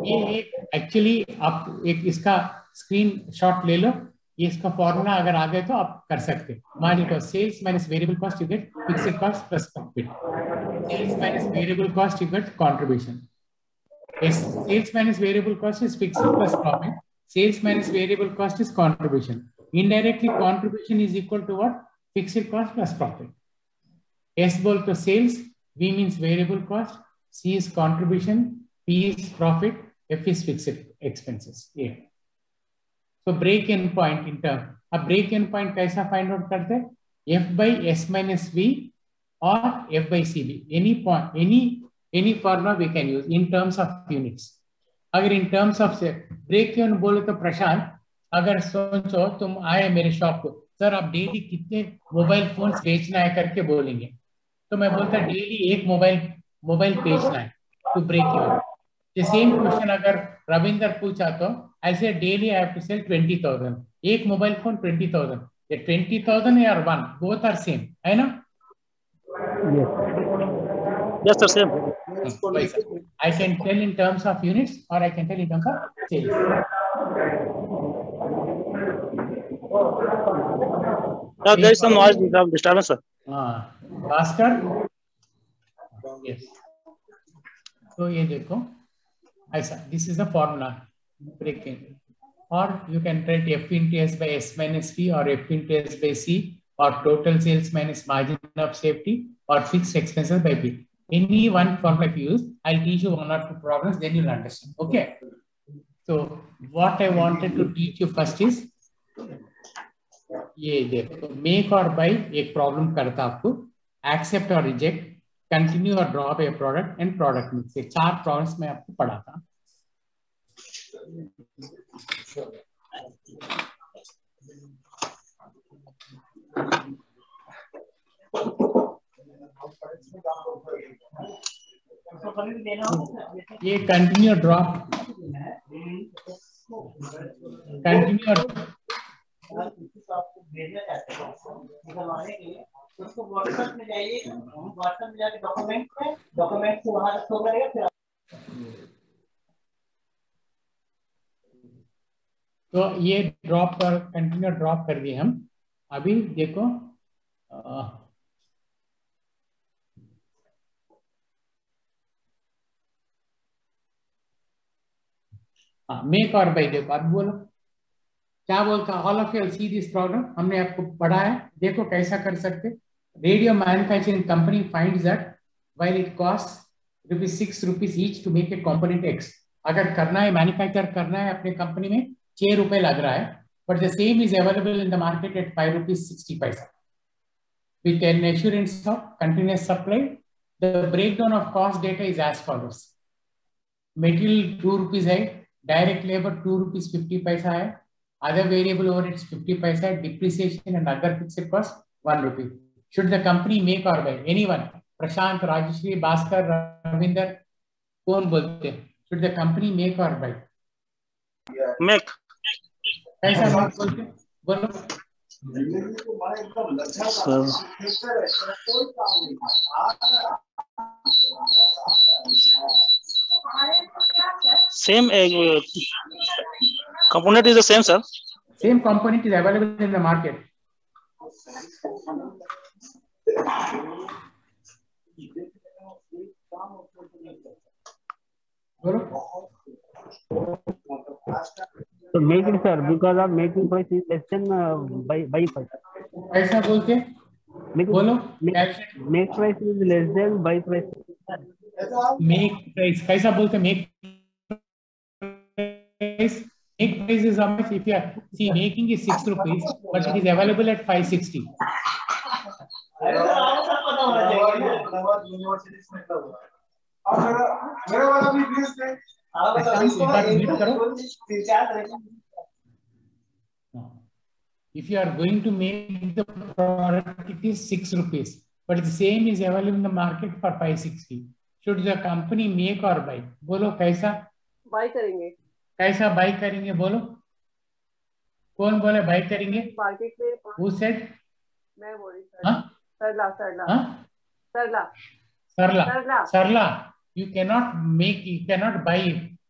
ये actually आप एक इसका screen shot ले लो. ये इसका फॉर्मूला अगर आ गए तो आप कर सकते हैं. मान लीजिए sales minus variable cost you get fixed cost plus profit. Sales minus variable cost you get contribution. Sales minus variable cost is fixed plus profit. Sales minus variable cost is contribution. Indirectly, contribution is equal to what? Fixed cost plus profit. S बोल तो sales, V means variable cost, C is contribution, P is profit, F is fixed expenses. Yeah. So break-even point in term. अब break-even point कैसा find out करते हैं? F by S minus V or F by CB. Any point, any formula we can use in terms of units. अगर in terms of से break-even बोले तो प्रशांत, अगर सोचो तुम आए मेरे शॉप को, सर आप डेली कितने मोबाइल फोन बेचना है करके बोलेंगे, तो मैं बोलता डेली एक मोबाइल बेचना है to break even. The same question अगर रविंदर पूछा तो ऐसे daily I have to sell 20,000. एक मोबाइल फोन 20,000. ये 20,000 या 1 both are same है ना? Yes sir, same. I can tell in terms of units or I can tell in terms of sales. Now there is some noise disturbance sir. Bhaskar? Yes. तो ये देखो ऐसा, this is the formula break-in, or you can write F into S by S minus V or F into S by C or total sales minus margin of safety or fixed expenses by B. Any one formula if you use, I'll teach you 1 or 2 problems, then you'll understand. Okay. So what I wanted to teach you first is ये देखो make or buy एक problem करता आपको, accept or reject, continue or drop a product and product mix. ये 4 problems में आपको पढ़ा था. ये कंटिन्यू ड्रॉप कंटिन्यू उसको व्हाट्सएप में जाइए, व्हाट्सएप में जाके डॉक्यूमेंट से वहां शो करेगा. फिर तो ये ड्रॉप पर कंटिन्यू ड्रॉप कर दिए हम. अभी देखो मेक और बाई. देखो अब बोलो क्या बोलता. All of you see this problem, हमने आपको पढ़ा है. देखो कैसा कर सकते. Radio manufacturing company finds that while it cost rupees 6 rupees each to make a component X. अगर करना है, मैन्युफैक्चर करना है अपने कंपनी में, 6 रुपए लग रहा है, but the same is available in the market at 5 rupees 60 पैसा with an assurance of continuous supply. The breakdown of cost data is as follows. Material 2 rupees है, direct labor 2 rupees 50 पैसा है, other variable overheads 50 पैसा है, depreciation and other fixed cost 1 rupee. Should the company make or buy? Anyone? प्रशांत, राजश्री, भास्कर, रविंदर, कौन बोलते? Should the company make or buy? Make. कैसा बात बोलते? बोलो। Same component is the same, sir. Same component is available in the market. So make it, sir, because of making price is less than buy price. ऐसा बोलते? बोलो। Make price is less than buy price. Make price कैसा बोलते? Make price. Make price is how much? If you are see making is 6 rupees, but it is available at 560. If you are going to make the product, it is 6 rupees, but the same is available in the market for 560. Should the company make or buy? बोलो कैसा? Bye करेंगे। कैसा bye करेंगे बोलो? कौन बोले bye करेंगे? Market में। Who said? मैं बोल रही हूँ। Sarla. You cannot buy.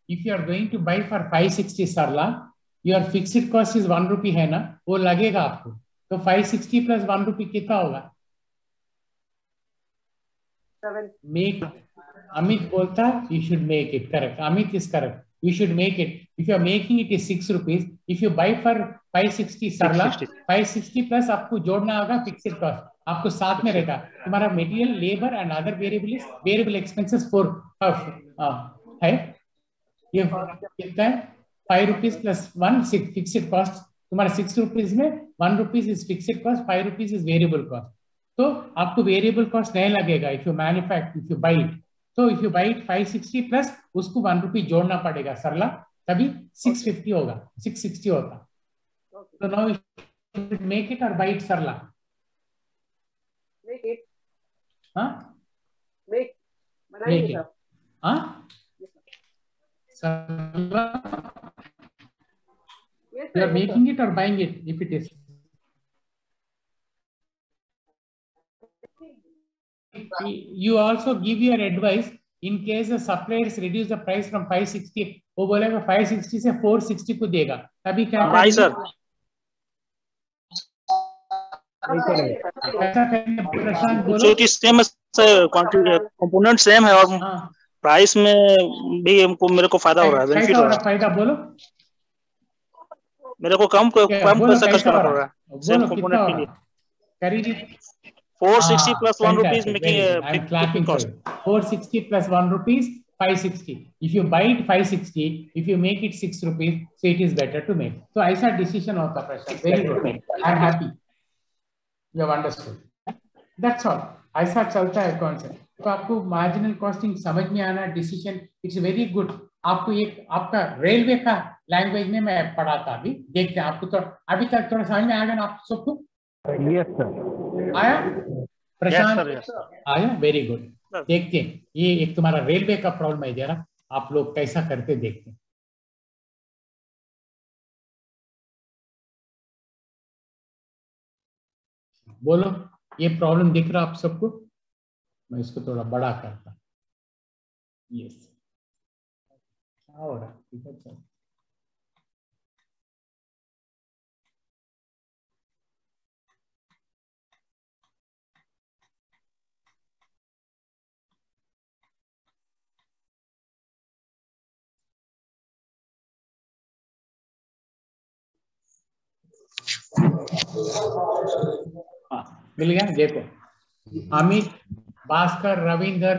If you are going to buy for 560 Sarla, your fixed cost is 1 rupee है ना, वो लगेगा आपको, तो 560 plus 1 rupee कितना होगा? 7. Make. Amit बोलता you should make it. Correct. Amit is correct. You should make it. If you are making it is 6 rupees. If you buy for 560 Sarla, 560 plus आपको जोड़ना होगा fixed cost. आपको साथ में रहेगा तुम्हारा material, labor and other variable expenses for है ये कितना है? 5 rupees plus 1 fixed cost. तुम्हारा 6 rupees में 1 rupees is fixed cost, 5 rupees is variable cost. तो आपको variable cost नहीं लगेगा if you manufacture, if you buy it. तो if you buy it 560 plus उसको 1 rupee जोड़ना पड़ेगा सरला, तभी 650 होगा, 660 होगा. So now you should make it or buy it Sarla? Make it. हाँ? Make. Make it. हाँ? सरला? Yes, You are making it or buying it if it is? You also give your advice in case the suppliers reduce the price from 560, वो बोलेगा 560 से 460 को देगा, तभी क्या भाई सर कंपोनेंट सेम है और प्राइस में भी हमको मेरे को फायदा हो रहा है, बेनिफिट हो रहा है. फायदा बोलो. मेरे को कम पैसा खर्च करना पड़ रहा है सेम कंपोनेंट के लिए. करीबी 460 plus 1 rupees making I'm clapping for it. 460 plus 1 rupees, 560. If you buy it 560, if you make it 6 rupees, so it is better to make. So ऐसा decision होता है. Very good. I'm happy. You have understood. That's all. ऐसा चलता है concept. तो आपको marginal costing समझ में आना decision. It's very good. आपको एक आपका रेलवे का लैंग्वेज में मैं पढ़ाता अभी, देखते हैं आपको तो अभी तक थोड़ा समझ में आ गया ना आप सबको? Yes sir. आया प्रशांत? yes, sir. आया. Very good. देखते हैं ये एक तुम्हारा रेलवे का प्रॉब्लम है, जरा आप लोग कैसा करते देखते हैं. बोलो ये प्रॉब्लम दिख रहा आप सबको? मैं इसको थोड़ा बड़ा करता. यस क्या हो रहा है? मिल गया. देखो Amit, Bhaskar, Ravinder,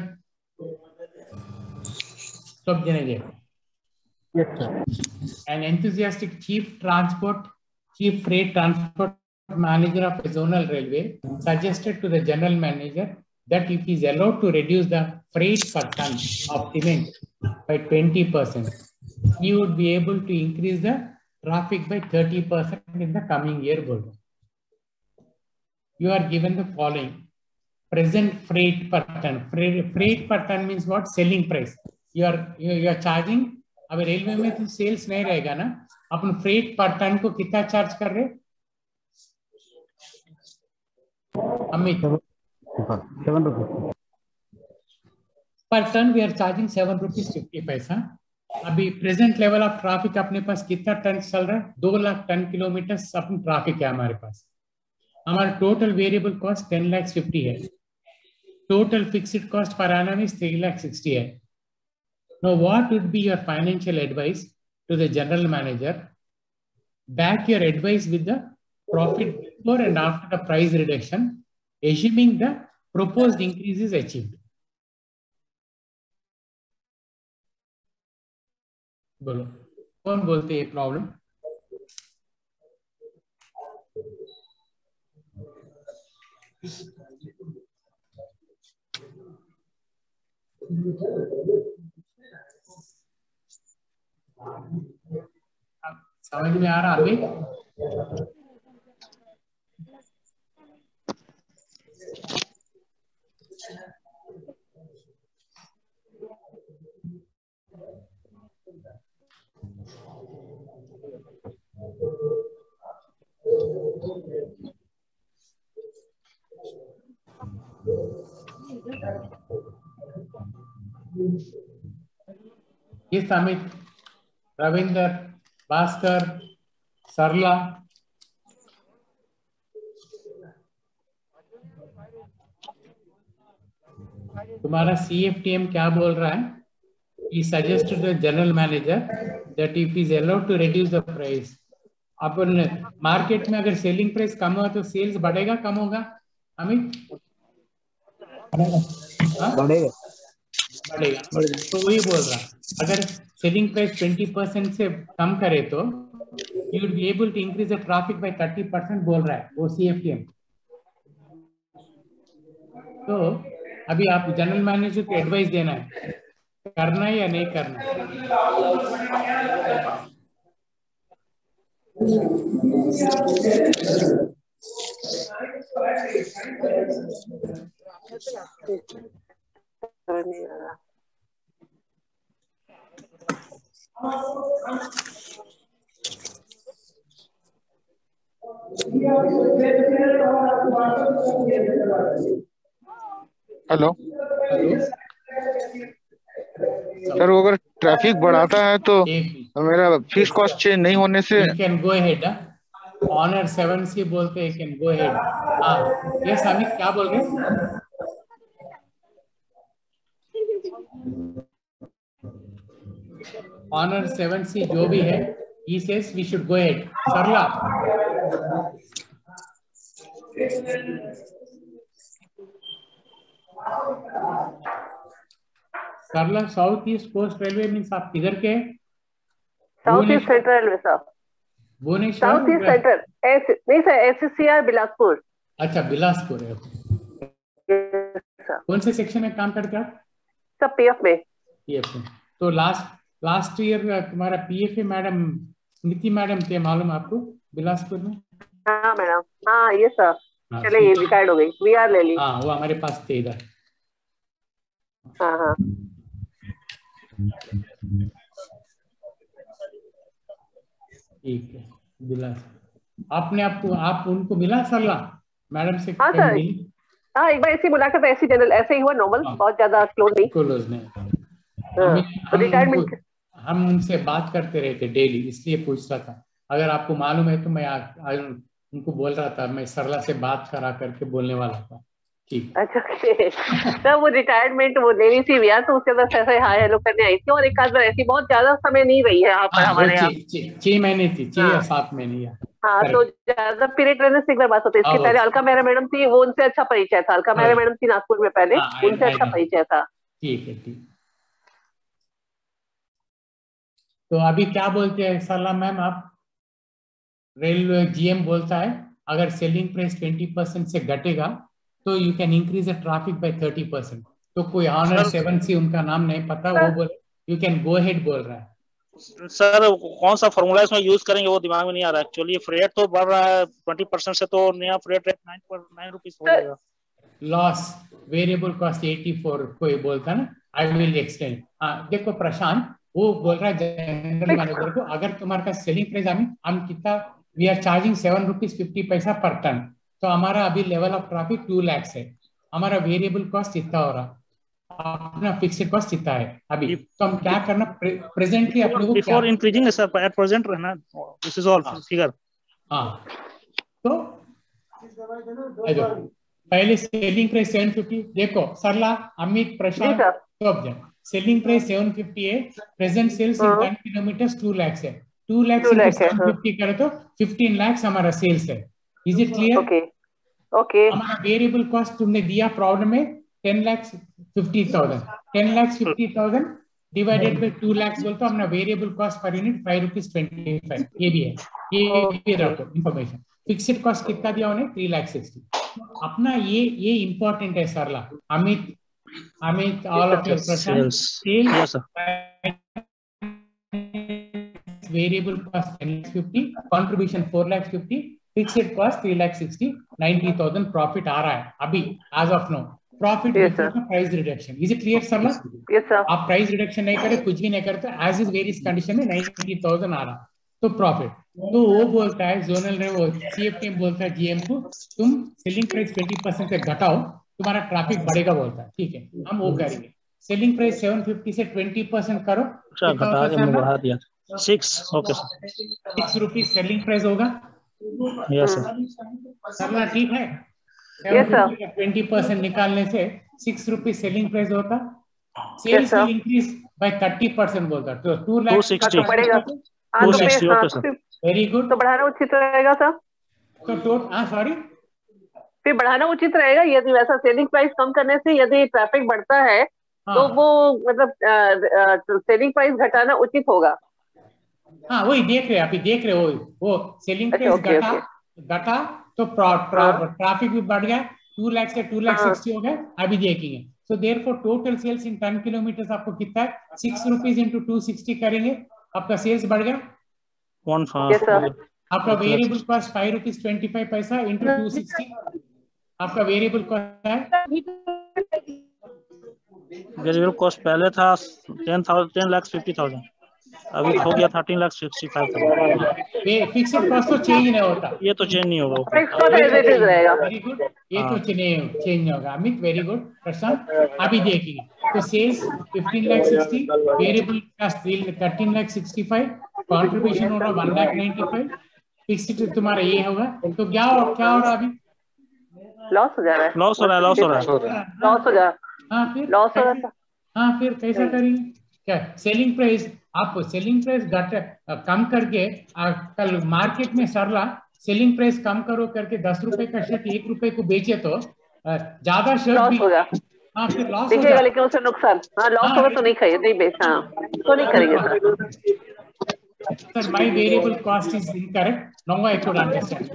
Stop Janajay. Yes, sir. An enthusiastic chief freight transport manager of a zonal railway suggested to the general manager that if he is allowed to reduce the freight per ton of cement by 20%, he would be able to increase the traffic by 30% in the coming year. You are given the following present freight per ton. Freight per ton means what? Selling price. You are charging. अब railway में तो sales नहीं रहेगा ना, अपन freight पर ton को कितना charge कर रहे? Amit 7 rupees per ton we are charging 7 rupees 50 पैसा. अभी प्रेजेंट लेवल ऑफ ट्रैफिक अपने पास कितना टन चल रहा है? 2 लाख टन किलोमीटर अपन ट्रैफिक है हमारे पास. हमारा टोटल वेरिएबल कॉस्ट 10,50,000 है. Total fixed cost per annum is 3,60,000 है. Now, what would be your financial advice to the general manager? Back your advice with the profit before and after the price reduction, assuming the proposed increase is achieved. बोलो, कौन बोलते हैं ये problem? समझ में आ रहा अभी? ये समित रविंदर, भास्कर, सरला, तुम्हारा CFTM क्या बोल रहा है? He suggested the general manager that if he is allowed to reduce the price. Upon market में अगर सेलिंग प्राइस कम हुआ तो सेल्स बढ़ेगा कम होगा? अमित बढ़ेगा. तो वही बोल रहा, अगर सेलिंग प्राइस 20% से कम करे तो you would be able to increase the traffic by 30% बोल रहा है वो CFTM. तो अभी आप जनरल मैनेजर को एडवाइस देना है, करना है या नहीं करना है? हेलो सर, अगर ट्रैफिक बढ़ाता है तो मेरा फीस कॉस्ट चेंज नहीं होने से You can go ahead. ऑनर 7C बोलते हैं, कैन गो हेड. हाँ, यस अमित क्या बोल रहे हैं? ऑनर 7C जो भी है, he says we should go ahead. Sarla Sarla south east coast railway means आप किधर के? South east central railway sir. Bhubaneswar south east central नहीं सर, SCR बिलासपुर. अच्छा बिलासपुर है. कौन से सेक्शन में काम करते आप? सब PF में. PF में. तो लास्ट ईयर तुम्हारा PFA मैडम स्मृति मैडम थे मालूम आपको बिलासपुर में? हाँ मैडम, हाँ ये सर. चले ये रिटायर्ड हो गई, VR ले ली. हाँ वो हमारे पास थे इधर. हाँ हाँ ठीक है. बिलासपुर आपने आप उनको मिला सरला मैडम से? हाँ सर, हाँ एक बार ऐसी मुलाकात, ऐसी जनरल ऐसे ही हुआ, नॉर्मल, बहुत ज्यादा क्लोज नहीं. रिटायरमेंट हम उनसे बात करते रहते डेली, इसलिए पूछ रहा था. अगर आपको मालूम है तो मैं उनको बोल रहा था, मैं सरला से बात करा करके बोलने वाला था. ठीक. अच्छा तो वो रिटायरमेंट वो ले रही थी VR, तो उसके बाद ऐसे हाय हेलो करने आई थी, और एक आध बार ऐसी बहुत ज्यादा समय नहीं रही है यहाँ पर हमारे यहाँ. 6 महीने थी, 6 या 7 महीने. हाँ तो ज्यादा पीरियड रहने से एक बार बात होती है. इसके पहले अलका मेहरा मैडम थी, वो उनसे अच्छा परिचय था. अलका मेहरा मैडम थी नागपुर में पहले, उनसे अच्छा परिचय था. ठीक है. ठीक. तो अभी क्या बोलते हैं सलाम मैम आप, रेलवे जीएम बोलता है अगर सेलिंग प्राइस 20% से घटेगा तो you can increase the traffic by 30%। तो कोई ऑनर 7C उनका नाम नहीं पता, वो बोल यू कैन गो अहेड बोल रहा है। सर कौन सा फॉर्मूला इसमें यूज करेंगे वो दिमाग में नहीं आ रहा एक्चुअली। फ्रेट तो बढ़ रहा है 20% से, तो नया फ्रेट रेट 9 रुपीज हो जाएगा। लॉस वेरिएबल कॉस्ट 84 कोई बोलता ना, आई विल एक्सप्लेन। देखो प्रशांत वो बोल रहा है जनरल मैनेजर को, अगर तुम्हारे का सेलिंग प्राइस हम कितना वी आर चार्जिंग 7 रुपीज 50 पैसा पर टन, तो हमारा अभी लेवल ऑफ ट्रैफिक 2 लाख है, हमारा वेरिएबल कॉस्ट इतना हो रहा, अपना फिक्स्ड कॉस्ट इतना है अभी, तो हम क्या करना प्रेजेंटली अपने को before increasing sir at present रहना, दिस इज ऑल फिगर। हाँ तो पहले सेलिंग प्राइस 750, देखो सरला अमित प्रशांत सब जन सेलिंग प्राइस 750 है, प्रेजेंट सेल्स इन 10 किलोमीटर 2 लाख है, 2 लाख से 750 करे तो 15 लाख हमारा सेल्स है। Is it clear? ओके। हमारा वेरिएबल कॉस्ट तुमने दिया प्रॉब्लम में 10,50,000, 10,50,000 डिवाइडेड बाय 2 लाख बोलते अपना variable cost per unit 5 rupees 25। ये भी है, ये रखो इन्फॉर्मेशन। फिक्स्ड कॉस्ट कितना दिया उन्हें 3,60,000। अपना ये इंपॉर्टेंट है Sarla. Amit all of your Prashant sales variable cost 10,50, contribution 4,50, fixed cost 3,60,000, 90,000 profit आ रहा है अभी as of no. Profit price reduction, is it clear Sarla? आप प्राइस रिडक्शन नहीं करे, कुछ भी नहीं करते, एज इज वेरियस कंडीशन में 90,000 आ रहा तो प्रॉफिट। तो वो बोलता है जोनल ने, वो सीएफ टीम बोलता है जीएम को तुम सेलिंग प्राइस 20% से घटाओ तुम्हारा ट्रैफिक बढ़ेगा, बोलता है ठीक है हम वो करेंगे। सेलिंग प्राइस 750 से 20% करो, बढ़ा दिया 6 okay sir, 6 rupees selling price होगा। यस सर, सरला ठीक है? 20% निकालने से 6 रुपीज सेलिंग प्राइस होता, सेल्स विल इंक्रीज बाय 30% बोलता, तो 2,60,000 पड़ेगा। Very good. तो बढ़ाना उचित रहेगा सर? तो सॉरी फिर बढ़ाना उचित रहेगा यदि वैसा सेलिंग प्राइस कम करने से यदि ट्रैफिक बढ़ता है तो वो मतलब सेलिंग प्राइस घटाना उचित होगा। हाँ वही देख रहे अभी देख रहे वो सेलिंग प्राइस घटा तो ट्रैफिक भी बढ़ गया, 2 लाख से 2,60,000 हो गया अभी देखेंगे। सो देयरफॉर टोटल सेल्स इन 10 किलोमीटर आपको कितना है, 6 रुपीज इंटू 260 करेंगे, आपका सेल्स बढ़ गया। आपका वेरिएबल कॉस्ट 5 रुपीज 25 पैसा इंटू 260, आपका वेरिएबल कॉस्ट है। वेरिएबल कॉस्ट पहले था 10,50,000, अभी हो गया 13,65,000। फिक्स्ड कॉस्ट तो चेंज नहीं होता, ये तो चेंज नहीं होगा, वेरी गुड, ये तो चेंज नहीं होगा। Amit very good. प्रशांत अभी देखिए तो सेल्स 15,60,000, वेरिएबल कॉस्ट 13,65,000, कंट्रीब्यूशन होगा 1,95,000, फिक्स्ड तुम्हारा ये होगा, तो क्या हो रहा अभी? लॉस हो जा रहा है, लॉस हो रहा है। हाँ फिर कैसा करेंगे? क्या सेलिंग प्राइस, आप सेलिंग प्राइस कम करके कल मार्केट में सरला सेलिंग प्राइस कम करो करके 10 रुपए का शर्ट 1 रुपए को बेचे तो ज्यादा शर्ट भी हाँ फिर लॉस हो जाएगा, लेकिन उससे नुकसान। लॉस होगा तो नहीं खाइए, नहीं बेचना, तो नहीं करेंगे sir. My variable cost is incorrect. Now I could understand.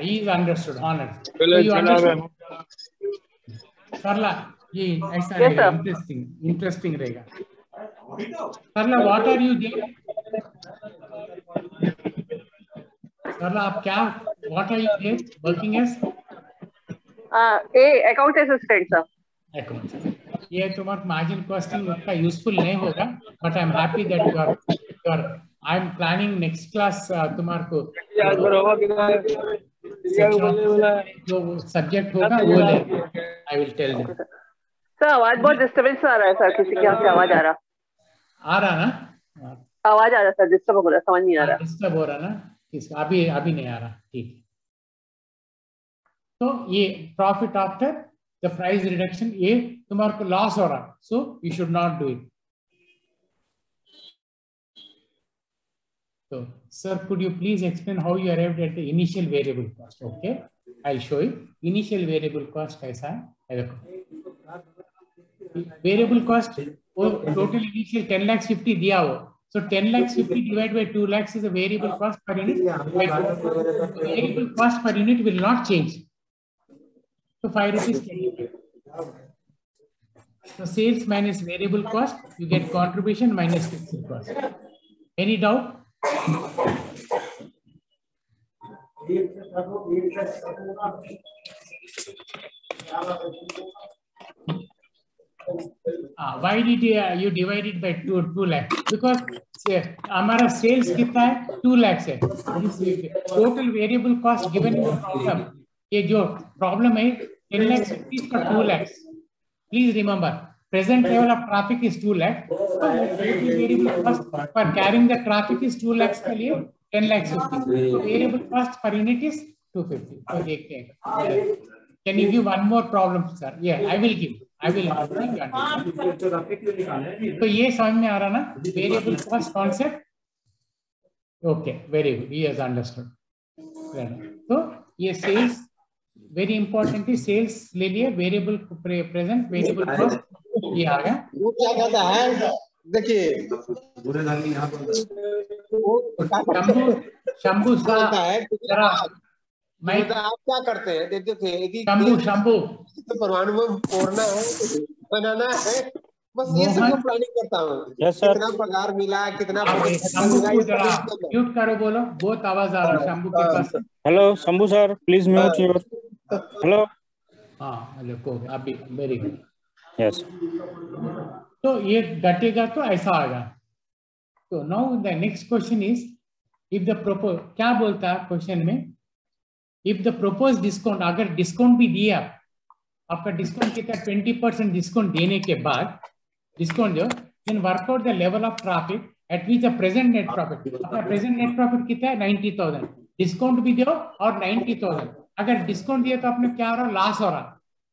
He is understood. Honored. So you understand? Sarla ये ऐसा रहेगा, इंटरेस्टिंग रहेगा। Sarla what are you there? Sarla आप क्या what are you there working as? Account assistant sir. ये तुम्हारा margin costing उतना useful नहीं होगा, but I am happy that you are I am planning next class तुम्हारे को जो सब्जेक्ट होगा वो ले, I will tell them. Sir आवाज बहुत डिस्टर्बेंस आ रहा है सर, किसी के यहाँ से आवाज आ रहा ना? आवाज आ रहा सर, डिस्टर्ब हो रहा, समझ नहीं आ रहा। डिस्टर्ब हो रहा ना? अभी नहीं आ रहा, ठीक। तो ये profit after the price reduction, ये तुम्हारे को लॉस हो रहा, so you should not do it. So, sir, could you please explain how you arrived at the initial variable cost? Okay, I'll show you. Initial variable cost कैसा है? देखो, variable cost वो total initial 10 lakhs 50 दिया वो, so 10 lakhs 50 divided by 2 lakhs is a variable cost per unit. Variable cost per unit will not change. So 5 rupees 25. So sales minus variable cost, you get contribution minus fixed cost. Any doubt? Why did you divide it by 2 lakhs? Because हमारा sales कितना है 2 lakhs है. Total variable cost given in the problem. ये जो problem है 10 lakhs 50 for 2 lakhs. Please remember, present level of traffic is 2 lakh. Variable cost for carrying the traffic is 2 lakhs के लिए 10 lakhs 50. So variable cost per unit is 250. तो देखते हैं. Can you give one more problem, sir? Yeah, I will give. I will. तो ये समझ में आ रहा ना? Variable cost concept. Okay, very good. He has understood. तो ये sales very important है. Sales ले लिए variable present variable cost ये आ गया. वो क्या कहता है? देखिए शंभू मैं आप क्या करते हैं? देखिए शंभू तो परमाणु में फोड़ना है, बनाना है, बस ये सब प्लानिंग करता हूँ. कितना पगार मिला, कितना म्यूट करो, बोलो, बहुत आवाज आ रहा है शंभू के पास. Hello Shambhu sir, please mute your. Hello. हाँ हेलो को अभी वेरी गुड. यस. तो ये घटेगा तो ऐसा आएगा. तो now the next question is if the propose, क्या बोलता है क्वेश्चन में, इफ द प्रपोज डिस्काउंट, अगर डिस्काउंट भी दिया, आपका डिस्काउंट कितना 20% डिस्काउंट देने के बाद डिस्काउंट दो, then work out the level of traffic at which the present net profit. आपका प्रेजेंट नेट प्रॉफिट कितना है 90,000. डिस्काउंट भी दो और 90,000. अगर डिस्काउंट दिया तो आपने क्या हो रहा, लॉस हो रहा.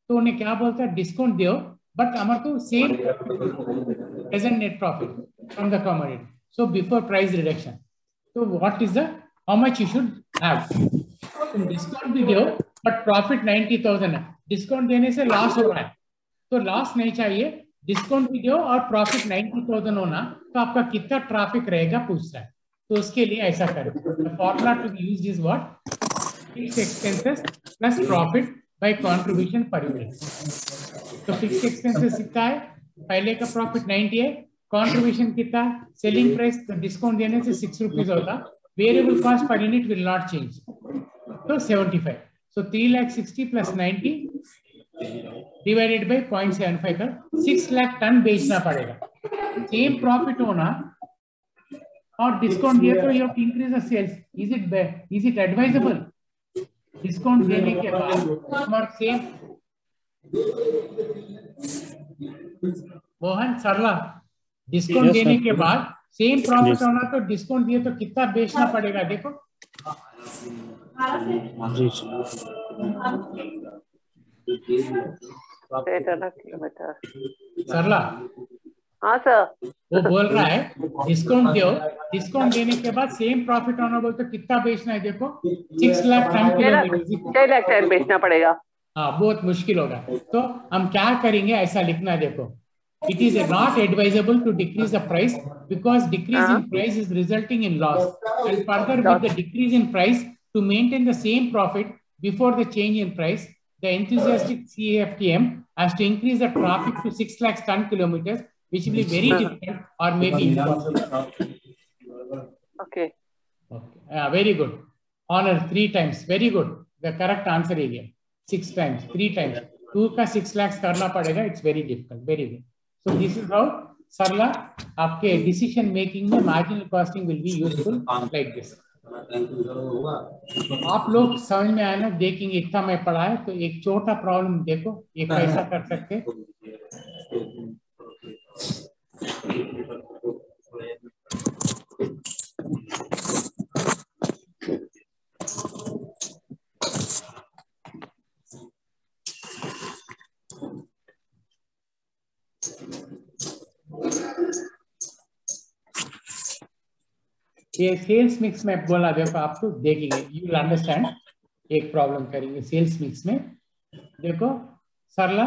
तो उन्हें क्या बोलता है, डिस्काउंट दो बट हमारे को same present net profit from the commodity. So before price reduction, तो what is the how much you should have. Discount भी दो बट प्रॉफिट 90,000 है. डिस्काउंट देने से लॉस हो रहा है, तो लॉस नहीं चाहिए. डिस्काउंट भी दो और प्रॉफिट 90,000 होना, तो आपका कितना ट्रैफिक रहेगा पूछता है. तो उसके लिए ऐसा करें. Formula to be used is what, fixed expenses plus profit by contribution per unit. तो फिक्स्ड एक्सपेंसेस कितना है, पहले का प्रॉफिट 90 है, कंट्रीब्यूशन कितना, सेलिंग प्राइस डिस्काउंट देने से 6 रुपीज होता, variable cost per unit will not change, तो 75. सो 3,60,000 प्लस 90 डिवाइडेड बाय 0.75 कर 6 लाख टन बेचना पड़ेगा. सेम प्रॉफिट होना और डिस्काउंट दिया तो you increase the sales. Is it advisable? Discount देने के बाद सेम मोहन सरला, डिस्काउंट देने के बाद सेम प्रॉफिट होना, तो डिस्काउंट दिए तो कितना बेचना पड़ेगा देखो. सरला, हाँ सर, वो बोल रहा है डिस्काउंट दो, डिस्काउंट देने के बाद सेम प्रॉफिट होना, बोलते तो कितना बेचना है देखो, 6 lakh ton kilometre, 6 lakh ton बेचना पड़ेगा. हाँ बहुत मुश्किल होगा. तो हम क्या करेंगे, ऐसा लिखना देखो, it is not advisable to decrease the price because decrease in price is resulting in loss, and further with the decrease in price, to maintain the same profit before the change in price, the enthusiastic CAFTM has to increase the traffic to 6 lakh ton kilometers, which will be very difficult or maybe impossible. Okay. Okay. Very good. Honor 3 times. Very good. The correct answer is here. 6 times. 3 times. 2 का 6 lakhs करना पड़ेगा. It's very difficult. Very good. So this is how सरला आपके decision making में marginal costing will be useful like this. आप लोग समझ में आया ना, देखेंगे इतना मैं पढ़ा है. तो एक छोटा प्रॉब्लम देखो, ये कैसा कर सकते. ये सेल्स मिक्स में बोला देखो, आप तो देखेंगे, यू विल अंडरस्टैंड. एक प्रॉब्लम करेंगे सेल्स मिक्स में. देखो सरला,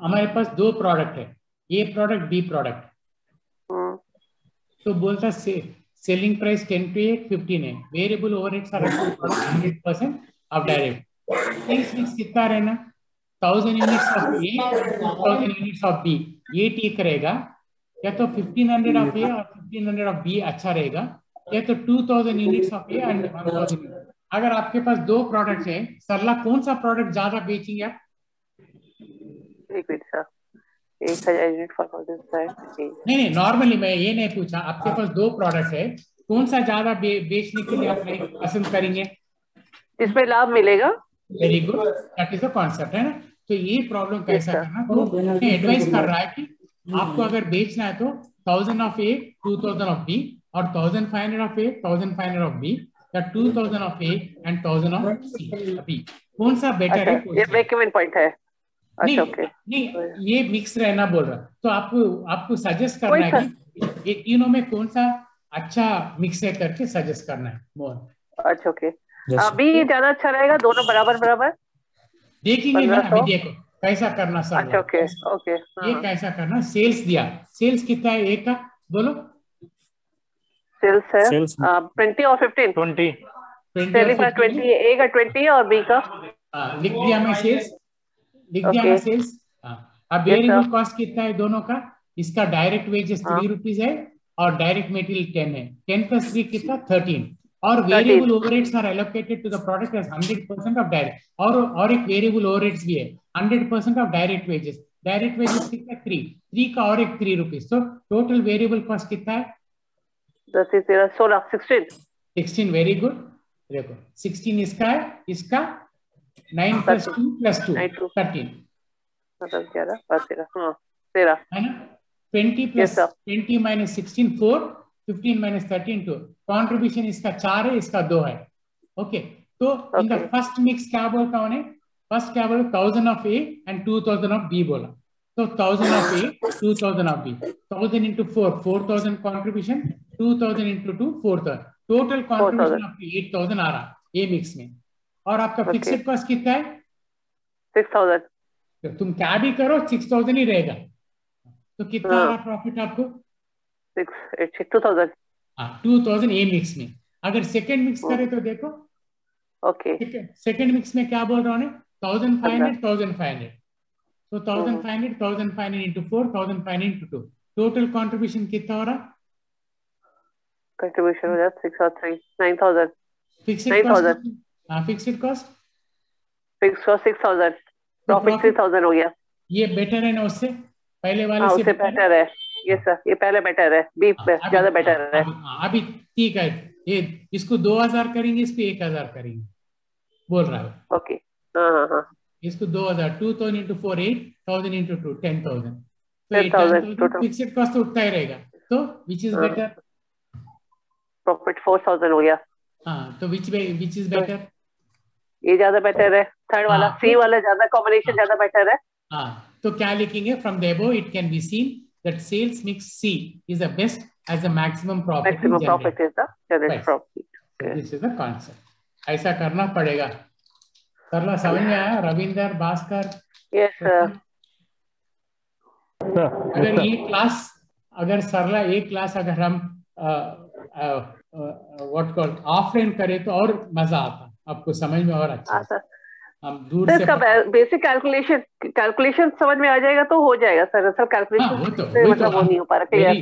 हमारे पास 2 प्रोडक्ट है, ए प्रोडक्ट बी प्रोडक्ट, तो बोलता सेलिंग प्राइस 10 to 8, 15 है, variable overheads are 100% of direct, sales mix कितना रहना 1000 units of A, 2000 units of B, ये ठीक रहेगा, या तो 1500 ऑफ ए और 1500 ऑफ बी अच्छा रहेगा, या तो 2000 यूनिट्स ऑफ ए एंड 1000। अगर आपके पास दो प्रोडक्ट है, सरला कौन सा प्रोडक्ट ज्यादा बेचेंगे आप? एक मिनट सर, 1000 यूनिट फॉर नहीं, नॉर्मली मैं ये नहीं पूछा, आपके पास दो प्रोडक्ट है, कौन सा ज्यादा बेचने के लिए आप पसंद करेंगे? इसमें लाभ मिलेगा। Very good, that is the concept, है ना। तो ये प्रॉब्लम कैसा करना, तो एडवाइस कर रहा है कि आपको अगर बेचना है तो 1000 ऑफ ए, 2000 ऑफ बी, और 1500 ऑफ ए, 1500 ऑफ बी, या 2000 ऑफ ए एंड 1000 ऑफ सी, कौन सा बेटर है? ये ब्रेक इवन पॉइंट है। अच्छा, ओके, नहीं ये मिक्स रहना बोल रहा, तो आपको सजेस्ट करना है कि ये तीनों में कौन सा अच्छा मिक्स है करके सजेस्ट करना है मोर। अच्छा, ओके, अभी ज्यादा अच्छा रहेगा, दोनों बराबर देखेंगे ना, अभी देखो कैसा करना सर। अच्छा, ओके ओके, ये कैसा करना, सेल्स दिया, सेल्स कितना है एक का बोलो? सेल्स है 20 और 15, 20 सेलिंग का 20, ए का 20 और बी का लिख दिया मैं सेल्स, लिख दिया मैं सेल्स। अब वेरिएबल कॉस्ट कितना है दोनों का? इसका डायरेक्ट वेजेस 3 रुपीज है और डायरेक्ट मटेरियल 10 है, 10 + 3 कितना 13, और variable overheads are allocated to the product as 100% of direct, और एक वेरिएबल ओवरहेड्स भी है 100% ऑफ डायरेक्ट वेजेस कितना 3 का और एक 3 रुपीज, तो टोटल वेरिएबल कॉस्ट कितना है? 16। वेरी गुड, देखो 16 इसका है, इसका 9 + 2 + 2 13, मतलब 13 है ना। 20 + 20 - 16 4, 15 - 13 2, कंट्रीब्यूशन इसका 4 है, इसका 2 है। ओके, तो इन द फर्स्ट मिक्स क्या बोलता हूँ, फर्स्ट क्या बोला 1000 of A and 2000 of B बोला, तो 1000 of A 2000 of B, 1000 into 4 4000 contribution, 2000 into 2 4000, total contribution आपकी 8000 आ रहा ए मिक्स में, और आपका फिक्स्ड कॉस्ट कितना है? 6000। तो तुम क्या भी करो 6000 ही रहेगा, तो कितना आ रहा प्रॉफिट आपको? 2000। हाँ, 2000 ए मिक्स में। अगर सेकंड मिक्स करे तो देखो, ओके, सेकंड मिक्स में क्या बोल रहा हूँ 1500, तो 1500 into 4, 1500 into 2, टोटल कंट्रीब्यूशन कितना हो रहा? कंट्रीब्यूशन हो जाता 6 और 3 9000। फिक्स्ड कॉस्ट 6000, प्रॉफिट 3000 हो गया। ये बेटर है ना उससे पहले वाले से? बेटर है ये सर, ये पहले बेटर है, बी ज्यादा बेटर है। अभी ठीक है, ये इसको 2000 करेंगे, इस पे 1000 करेंगे बोल रहा है। ओके, हाँ, इसको 2000, 2000 into 4 8, 1000 into 2 10,000, तो 10,000 फिक्स्ड कॉस्ट तो उठता ही रहेगा, तो विच इज बेटर? प्रॉफिट 4000 हो गया। हाँ, तो विच इज बेटर? ये ज्यादा बेटर है, थर्ड वाला, सी वाला ज्यादा, कॉम्बिनेशन ज्यादा बेटर है। हाँ, तो क्या लिखेंगे? From the above it can be seen that sales mix C is the best as the maximum profit is the generate profit. This is the concept, ऐसा करना पड़ेगा। सरला समझ में आया? रविंदर, भास्कर? Yes sir. अगर ये क्लास, अगर सरला एक क्लास अगर हम व्हाट कॉल्ड ऑफलाइन करें तो और मजा आता, आपको समझ में और अच्छा आता। हम दूर से बेसिक कैलकुलेशन समझ में आ जाएगा तो हो जाएगा सर। कैलकुलेशन मतलब वो नहीं हो पा रहा।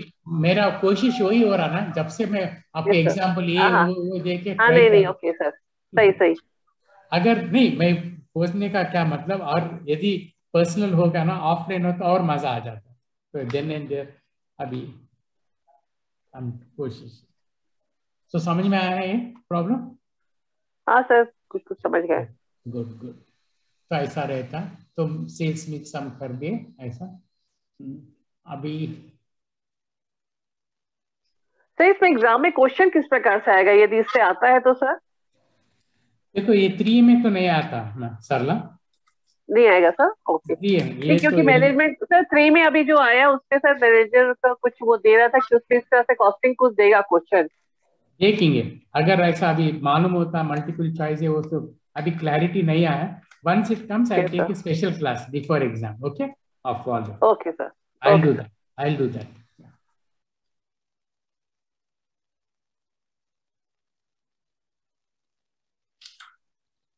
मेरा कोशिश वही हो रहा ना, जब से मैं आपके एग्जांपल ये वो देके। नहीं, ओके सर, सही। अगर नहीं, मैं पूछने का क्या मतलब, और यदि पर्सनल होगा ना, ऑफलाइन हो तो और मजा आ जाता, तो देन एंड देयर अभी हम कोशिश। तो समझ में आया है ये प्रॉब्लम? हाँ सर, कुछ समझ गए। गुड, तो ऐसा रहता, तो सेल्स मिक्स हम कर दिए ऐसा। अभी सर इसमें एग्जाम में क्वेश्चन किस प्रकार से आएगा, यदि इससे आता है तो सर? देखो ये 3 में तो नहीं आता ना सरला, नहीं आएगा सर। ओके, क्योंकि मैनेजमेंट सर 3 में अभी जो आया उसके साथ मैनेजर का कुछ वो दे रहा था कि उस तरह से कॉस्टिंग कुछ देगा क्वेश्चन। देखेंगे अगर ऐसा अभी मालूम होता मल्टीपल चॉइस है, वो तो अभी क्लैरिटी नहीं आया। Once it comes I take a special class before exam, okay, of all. Okay sir, I'll do that. I'll do that.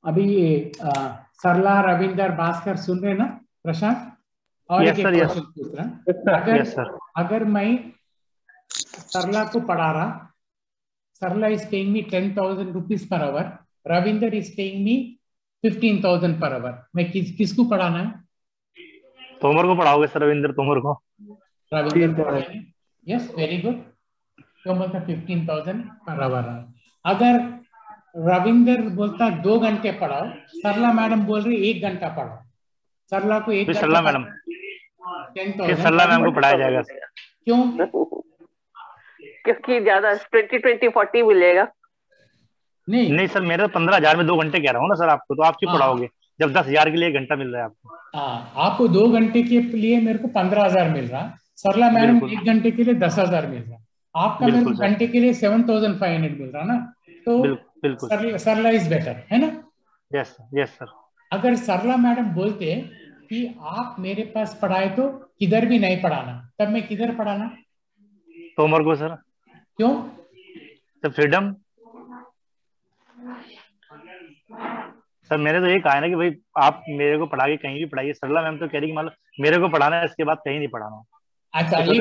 अभी ये सरला, रविंदर, भास्कर सुन रहे ना प्रशांत? और एक क्वेश्चन पूछ रहा, अगर मैं सरला को पढ़ा रहा, Sarla is paying me 10,000 rupees per hour, Ravinder is paying me 15,000 per our, मैं किसको पढ़ाना है? तोमर को पढ़ाओगे सर, रविंदर तोमर को। Ravinder, yes, very good. Tomar का 15,000 पर आवर। अगर रविंदर बोलता 2 घंटे पढ़ाओ, सरला मैडम बोल रही 1 घंटा पढ़ाओ, सरला को 1 घंटा, सरला मैडम, सरला मैम को पढ़ाया जाएगा। क्यों? किसकी ज्यादा 20-40 मिलेगा? नहीं सर, मेरा 15,000 में 2 घंटे कह रहा हूँ ना सर आपको, तो आप क्यों पढ़ाओगे जब 10,000 के लिए 1 घंटा मिल रहा है आपको? आपको 2 घंटे के लिए मेरे को 15,000 मिल रहा, सरला मैडम 1 घंटे के लिए 10,000 मिल रहा, आपका मेरे को घंटे के लिए 7,500 मिल रहा ना, तो बिल्कुल सरला इज बेटर, है ना? Yes yes sir. अगर सरला मैडम बोलते कि आप मेरे पास पढ़ाए तो किधर भी नहीं पढ़ाना, तब मैं किधर पढ़ाना? तोमर को सर। क्यों? Sir freedom. सर मैंने तो ये कहा है ना कि भाई आप मेरे को पढ़ा के कहीं भी पढ़ाइए, सरला मैम तो कह रही कि मान लो मेरे को पढ़ाना है, इसके बाद कहीं नहीं पढ़ाना। अच्छा, तो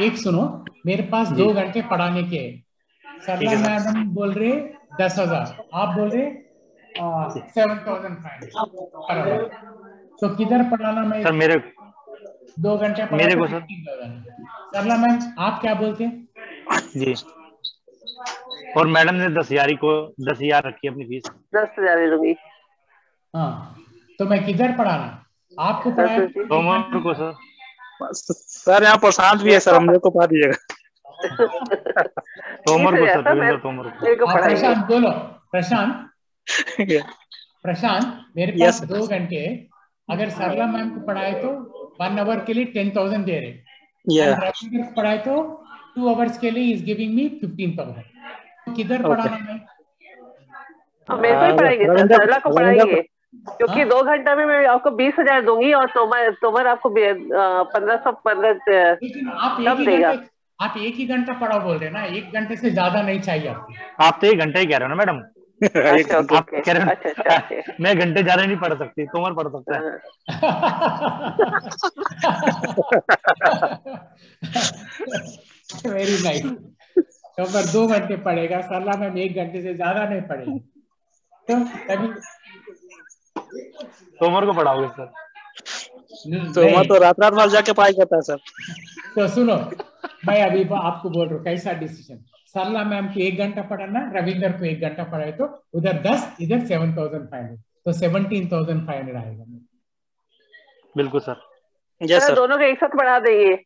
एक सुनो, मेरे पास 2 घंटे पढ़ाने के, सरला मैडम बोल रहे 10,000, आप बोल रहे 7,500, तो किधर पढ़ाना? मैं सर मेरे 2 घंटे मेरे को सर। सरला मैम आप क्या बोलते हैं? जी, और मैडम ने 10,000 रखी अपनी फीस। 10,000 दूंगी। हाँ, तो मैं किधर पढ़ाना? आपको पढ़ाया तोमर को सर। सर यहाँ प्रशांत भी है सर, हम लोग को पढ़ा दीजिएगा। तोमर को सर, तोमर को। प्रशांत बोलो, प्रशांत मेरे पास 2 घंटे, अगर सरला मैम को पढ़ाए तो 1 आवर के लिए 10,000 दे रहे, रविंदर को पढ़ाए तो 2 आवर्स के लिए इज गिविंग मी 15,000, किधर पढ़ाना मैं? मेरे को ही पढ़ाएंगे, सरला को पढ़ाएंगे, क्योंकि 2 घंटा में मैं आपको 20,000 दूंगी और तोमर आपको 1,515 कम देगा। आप 1 ही घंटा पढ़ाओ बोल रहे ना, 1 घंटे से ज्यादा नहीं चाहिए आपको। आप तो 1 घंटा ही कह रहे हो ना मैडम। आप कह रहे हो मैं घंटे ज्यादा नहीं पढ़ सकती, तोमर पढ़ सकता है। Very nice. तोमर 2 घंटे पढ़ेगा, सरला मैम 1 घंटे से ज्यादा नहीं पढ़ेगी, तो तभी तोमर को पढ़ाओगे सर? तोमर तो रात भर जाके पढ़ाई करता है सर। तो सुनो, मैं अभी आपको बोल रहा हूँ कैसा डिसीजन। सरला मैम को 1 घंटा पढ़ाना, रविंदर को 1 घंटा पढ़ाए तो उधर 10, इधर 7,500, तो 17,500 आएगा। बिल्कुल सर। सर दोनों को एक साथ पढ़ा देंगे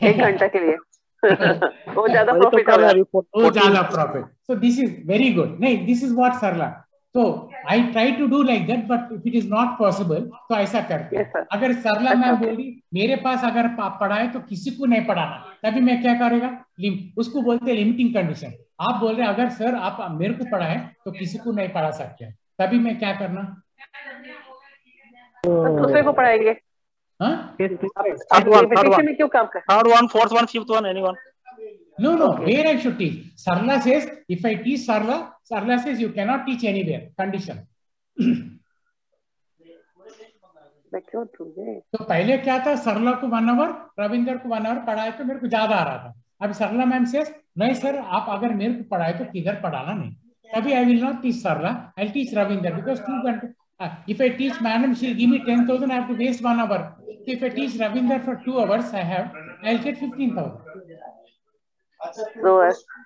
1 घंटा के लिए। वो ज्यादा प्रॉफिट होगा। वो ज्यादा profit. So this is very good. नहीं, दिस इज व्हाट सरला, तो I try to do like that, but if it is not possible तो ऐसा करते हैं। अगर सरला मैम बोली मेरे पास अगर पढ़ाए तो किसी को नहीं पढ़ाना, तभी मैं क्या करेगा? उसको बोलते हैं लिमिटिंग कंडीशन। आप बोल रहे अगर सर आप मेरे को पढ़ाए तो किसी को नहीं पढ़ा सकते, तभी मैं क्या करना? दूसरे को पढ़ाएंगे। Third one, fourth one, fifth one, anyone? No. Where I should teach? Sarla says, if I teach Sarla says you cannot teach anywhere. Condition. तो पहले क्या था? सरला को 1 आवर, रविंदर को 1 आवर पढ़ाए तो मेरे को ज्यादा आ रहा था। अब सरला मैम से नहीं सर, आप अगर मेरे को पढ़ाए तो किधर पढ़ाना नहीं, तभी I will not teach Sarla, I teach Ravinder, because 2 घंटे। If I teach madam, she'll give me 10,000. I have to waste 1 hour. If I teach Ravinder for 2 hours, I'll get 15,000.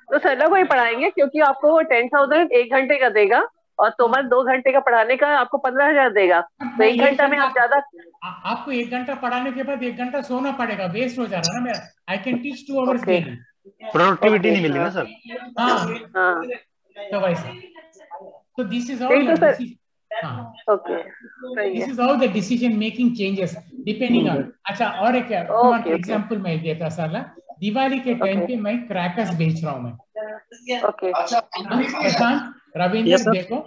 तो सरला को ही पढ़ाएंगे, क्योंकि आपको वो 10,000 1 घंटे का देगा और तोमर 2 घंटे का पढ़ाने का आपको 15,000 देगा। तो 1 घंटा में आप ज्यादा, आपको 1 घंटा पढ़ाने के बाद 1 घंटा सोना पड़ेगा, वेस्ट हो जा रहा है ना मेरा। I can teach 2 hours daily. Productivity नहीं मिलेगी ना सर। हाँ, तो वैसा। तो this is all. This is how the decision making changes depending on। अच्छा, और एक एग्जांपल मैं देता साला, दिवाली के टाइम पे मैं क्रैकर्स बेच रहा हूँ मैं। प्रशांत, रविंद्र, देखो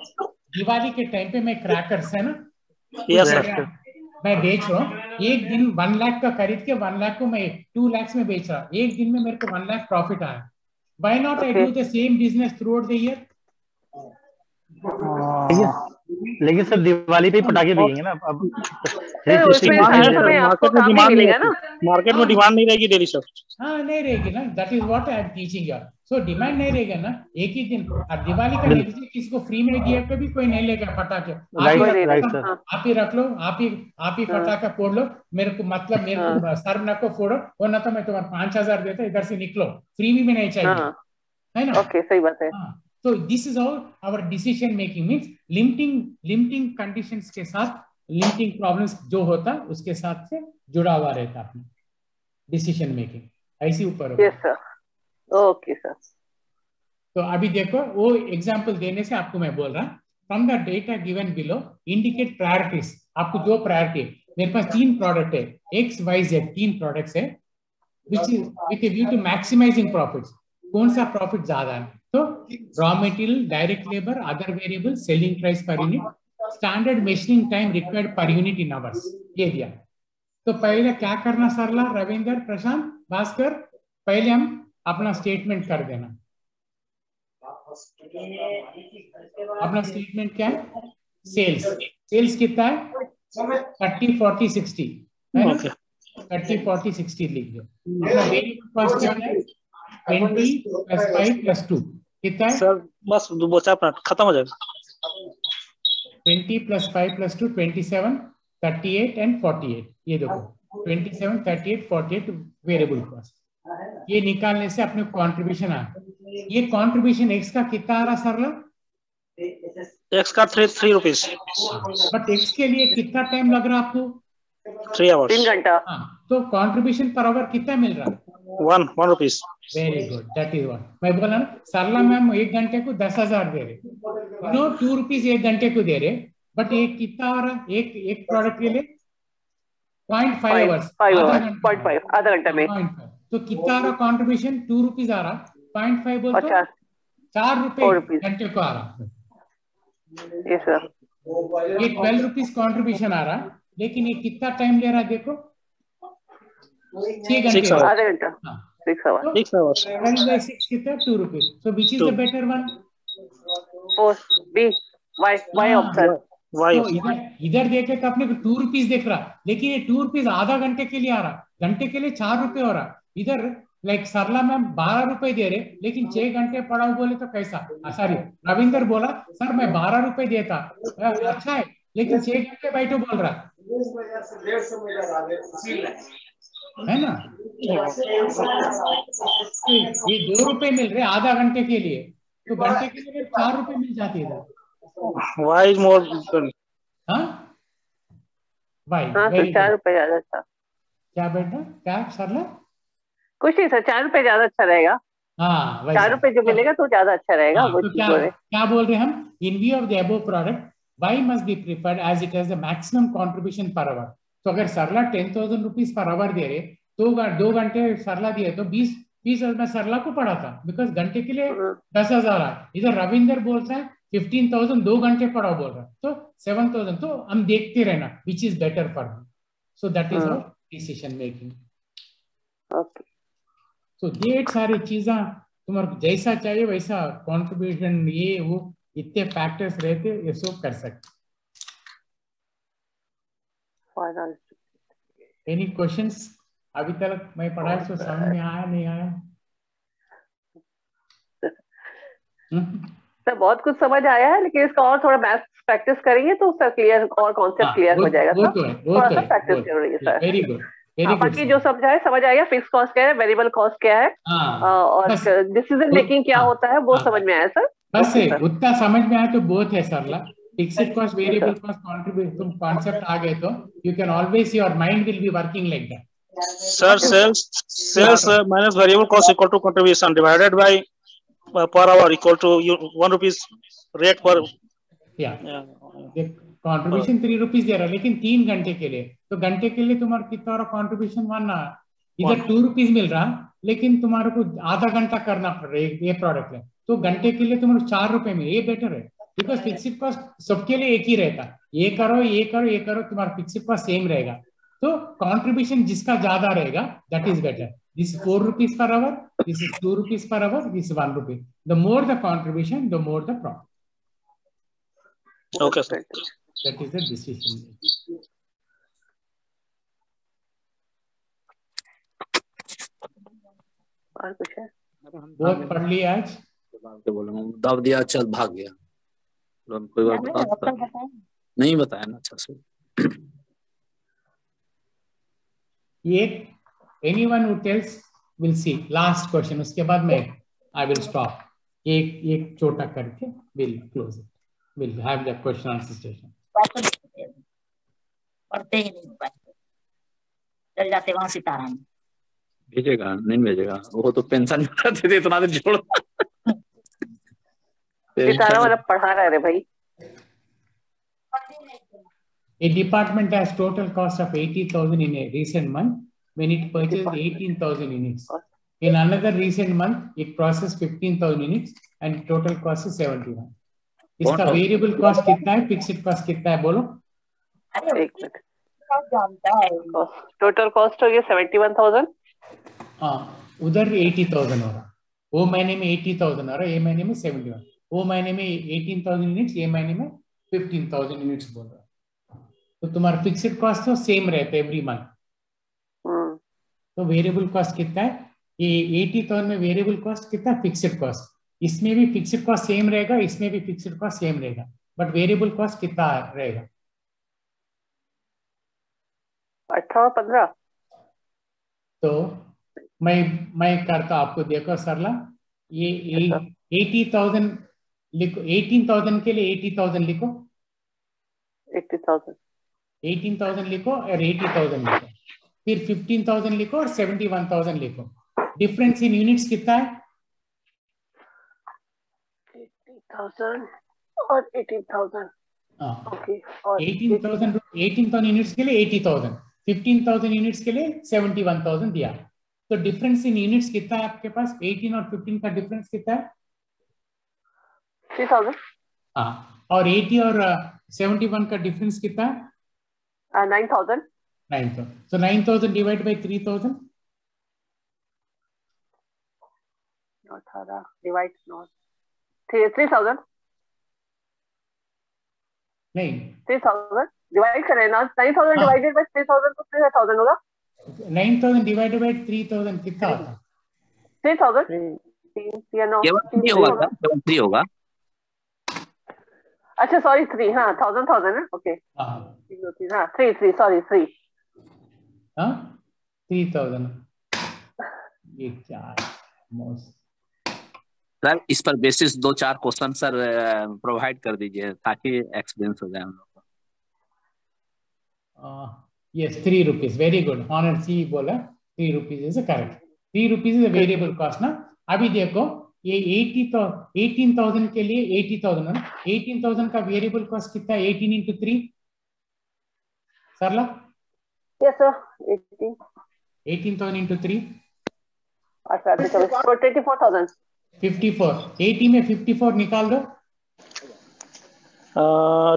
दिवाली के टाइम पे मैं क्रैकर्स है ना, मैं बेच रहा हूँ, एक दिन 1 लाख का खरीद के 1 लाख को मैं 2 लाख में बेच रहा, एक दिन में मेरे को 1 लाख प्रॉफिट आया. Why not I do the same business throughout the year? लेकिन सर दिवाली पे पटाखे बिकेंगे ना अब. मार्केट में डिमांड नहीं रहेगी डेली सर. हाँ नहीं रहेगी ना. That is what I am teaching you. So demand नहीं रहेगा ना एक ही दिन. अब दिवाली का किसी को फ्री में दिया कभी कोई नहीं लेगा पटाखे. आप ही रख लो, आप ही पटाखा फोड़ लो. मेरे को मतलब मेरे को सर न को फोड़ो, वो ना तो मैं तुम्हारे 5,000 देता, इधर से निकलो, फ्री में भी नहीं चाहिए, है ना. ओके सही बात है. So this is how our decision making means limiting conditions के साथ limiting problems जो होता उसके साथ से जुड़ा हुआ रहता अपना decision making. ऐसी ऊपर. Yes sir. Okay sir. तो अभी देखो वो एग्जाम्पल देने से आपको मैं बोल रहा from the data given below indicate priorities. आपको जो प्रायोरिटी, मेरे पास 3 प्रोडक्ट है, XYZ 3 प्रोडक्ट्स है, which is with a view to maximizing profits. कौन सा प्रॉफिट ज्यादा है? तो raw material, direct labour, other variable, selling price per unit, standard machining time required per unit in hours, ये दिया. तो पहले क्या करना सरला, रविंदर, प्रशांत, भास्कर, पहले हम अपना स्टेटमेंट कर देना. अपना स्टेटमेंट क्या है? सेल्स कितना है? 30, 40, 60 है ना. 30, 40, 60 लिख दो. वेरिएबल कॉस्ट क्या है? 20 + 5 + 2 कितना है सर? बस 2 मिनट खत्म हो जाएगा. 20 + 5 + 2 27, 38 एंड 48. ये देखो 27, 38, 48 वेरिएबल कॉस्ट. ये निकालने से अपने कंट्रीब्यूशन आ. ये कंट्रीब्यूशन एक्स का कितना आ रहा सरला? एक्स का 3 रुपीज. बट एक्स के लिए कितना टाइम लग रहा आपको? 3 आवर्स. 3 घंटा. तो कंट्रीब्यूशन पर आवर कितना मिल रहा? 1 rupees. Very good. That is what मैं बोला ना. सरला मैम 1 घंटे को 10,000 दे रहे, 2 रुपीज 1 घंटे को दे रहे, बट एक कितना आ रहा? एक प्रोडक्ट के लिए 0.5 आवर्स, 0.5 आधा घंटा में. तो कितना आ रहा कंट्रीब्यूशन? 2 रुपीज आ रहा. 0.5 बोल तो 4 रुपए घंटे को आ रहा. Yes sir. ये 12 रुपीज कंट्रीब्यूशन आ रहा, लेकिन ये कितना टाइम ले रहा देखो? 6 घंटे. आधा घंटा. 6 hours. 6 कितना? 2 rupees. So which is the better one? B. Why option? इधर देखे तो अपने को 2 रुपीज देख रहा, लेकिन ये 2 रुपीज आधा घंटे के लिए आ रहा, घंटे के लिए 4 रुपए हो रहा. इधर लाइक सरला मैम 12 रुपए दे रहे, लेकिन 6 घंटे पढ़ाओ बोले तो कैसा? सॉरी रविंदर बोला सर मैं 12 रुपए देता, अच्छा है, लेकिन 6 घंटे बैठो बोल रहा है ना. ये 2 रुपए मिल रहे आधा घंटे के लिए, तो घंटे के लिए 4 रुपए मिल जाते हैं. Why is more? हाँ भाई 4 रुपए ज्यादा अच्छा. क्या बेटा? क्या सरला? कुछ नहीं सर, 4 रुपए ज्यादा अच्छा रहेगा. हाँ 4 रुपए जो मिलेगा तो ज्यादा अच्छा रहेगा. तो क्या बोल रहे हैं हम? इन view of the above product why must be preferred as it has the maximum contribution per hour. तो अगर सरला 10,000 रुपीज पर आवर दे रहे, तो 2 घंटे सरला दिए तो 20 मैं सरला को पढ़ा था, बिकॉज घंटे के लिए 10,000 आ. इधर रविंदर बोलता है 15,000 2 घंटे पढ़ाओ बोल रहा, तो 7,000. तो हम देखते रहना which is better for me. So that is our decision making. तो ये सारी चीजें तुम्हारे जैसा चाहिए वैसा कंट्रीब्यूशन ये वो इतने फैक्टर्स रहते ये सब कर सकते. Any questions? अभी तक मैं पढ़ाया तो समझ में आया नहीं आया? सर बहुत कुछ समझ आया है, लेकिन इसका और थोड़ा मैथ्स प्रैक्टिस करेंगे तो उसका क्लियर और कॉन्सेप्ट क्लियर हो जाएगा. थोड़ा सा प्रैक्टिस जरूरी है सर. Very good. बाकी जो समझ आएगा फिक्स कॉस्ट क्या है, वेरिएबल कॉस्ट क्या है, और डिसीजन मेकिंग क्या होता है वो समझ में आया सर. बस उतना समझ में आया तो बहुत है Sarla. Fixed cost, variable cost, contribution, तुम कॉन्सेप्ट आ गए तो you can always your mind will be working like that. Sir sales minus variable cost equal to contribution divided by per hour equal to 1 rupees rate per. Contribution 3 rupees दे रहा है, लेकिन 3 घंटे के लिए, तो घंटे के लिए तुम्हारा कितना रहा कंट्रीब्यूशन? 1 आ. इधर 2 रुपीज मिल रहा, लेकिन तुम्हारे को आधा घंटा करना पड़ रहा है ये प्रोडक्ट है, तो घंटे के लिए तुम्हारे 4 रुपए में, ये बेटर है. बिकॉज फिक्स्ड कॉस्ट सबके लिए एक ही रहता, ये करो ये करो ये करो, तुम्हारा फिक्स्ड कॉस्ट सेम रहेगा। तो कंट्रीब्यूशन जिसका ज्यादा रहेगा that is better. This 4 rupees per hour, this is 2 rupees per hour, this is 1 rupee. The more the contribution, the more the profit. Okay, sir. That is the decision. और कुछ है? बहुत पढ़ लिया आज। दब दिया, चल भाग गया। कोई बात बता नहीं बताया ना अच्छा से। ये anyone who tells will see last question, उसके बाद मैं I will stop, एक छोटा करके we'll close it, we'll have the question answer session। पढ़ते ही नहीं पाते, चल जाते वहां सीताराम। भेजेगा नहीं भेजेगा, वो तो पेंशन देते थे इतना देर छोड़। सीताराम वाला पढ़ा रहा है भाई। A department has total cost of 80,000 in a recent month when it purchased 18,000 units. In another recent month, it processed 15,000 units and total cost is 71. इसका वेरिएबल कॉस्ट कितना है, फिक्स्ड कॉस्ट कितना है बोलो? एक मिनट, टोटल कॉस्ट हो गया 71,000। हाँ, उधर 80,000 हो रहा, वो महीने में 80,000 हो रहा, ये महीने में 71, वो महीने में 18,000 यूनिट्स, ये महीने में 15,000 यूनिट्स बोल रहा। तो तुम्हारा फिक्स्ड कॉस्ट तो सेम रहता है एवरी मंथ। तो वेरिएबल कॉस्ट कितना है? ये 80,000 में वेरिएबल कॉस्ट कितना है? Fixed cost. इसमें भी फिक्स्ड कॉस्ट सेम रहेगा, इसमें भी फिक्स्ड कॉस्ट सेम रहेगा, बट वेरिएबल कॉस्ट कितना रहेगा? 18-15। तो मैं करता आपको, देखो सरला, ये 80,000 लिखो, 18,000 के लिए 80,000 लिखो, 18,000 लिखो और 80,000 लिखो, फिर 15,000 लिखो और 71,000 लिखो। डिफरेंस इन यूनिट्स कितना है? 80,000 और 18,000। ओके, और 18,000 यूनिट्स के लिए 80,000, 15,000 यूनिट्स के लिए 71,000 दिया। तो डिफरेंस इन यूनिट्स कितना है आपके पास? 18 और 15 का डिफरेंस कितना है? 3,000। हाँ, और 80 और 71 का डिफरेंस कितना है? 9,000। 9,000। So 9,000 divided by 3,000. Not 18 divide not 3,000। नहीं, 3,000 डिवाइड करें ना, 9,000 डिवाइडेड बाय 3,000 तो 3,000 होगा। 9,000 डिवाइडेड बाय 3,000 कितना होता? 3,000 या 9 होगा, 3 होगा। अच्छा सॉरी 3, हाँ 1,000 है, ओके। हाँ 3 सॉरी 3। हाँ 3,000 ये 4 मोस्ट। सर इस पर बेसिस 2-4 क्वेश्चन सर प्रोवाइड कर दीजिए ताकि एक्सपीरियंस हो जाए हम लोग को। Yes, 3 rupees, very good. Honor C बोला 3 rupees is correct. 3 rupees is a variable cost ना। अभी देखो ये 18,000 के लिए 80,000 है ना, 18,000 का वेरिएबल कॉस्ट कितना है? 18 into 3 सरला? Yes sir, 18,000 into 3 अच्छा 24,000। 54, 80 में 54 निकाल दो।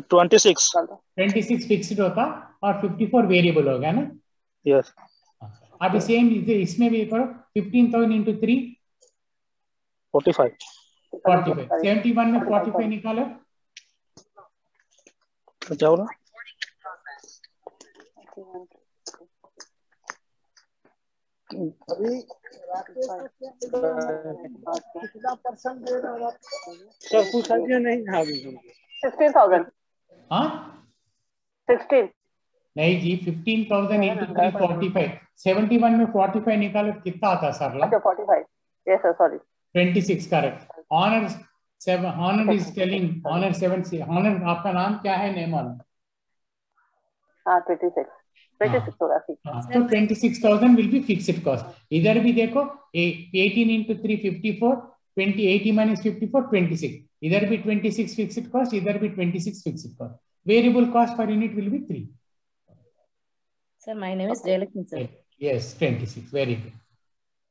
26 फिक्स्ड होता और 54 वेरिएबल हो गया ना। यस। अभी सेम इसमें भी करो, 15,000 into 3 45। 71 में 45 निकालो। क्या हो रहा? अभी कितना परसेंट दे रहा है सर? कुछ आइडिया नहीं था अभी। 16,000। हाँ 16 नहीं जी, 15,000 into 3 45, 71 में 45 निकालो कितना आता है सरला? अच्छा 45, yes sir sorry 26 correct. Honour 7, Honour is telling Honour 7 से। ऑनर आपका नाम क्या है? Name Honour. हाँ 26 होगा। तो 26,000 will be fixed cost। इधर भी देखो 18 into 3 54, 80 minus 54 26, इधर भी 26 fixed cost, इधर भी 26 fixed cost। Variable cost per unit will be 3। Sir, my name is Jayalakshmi sir. Yes, 26, very good।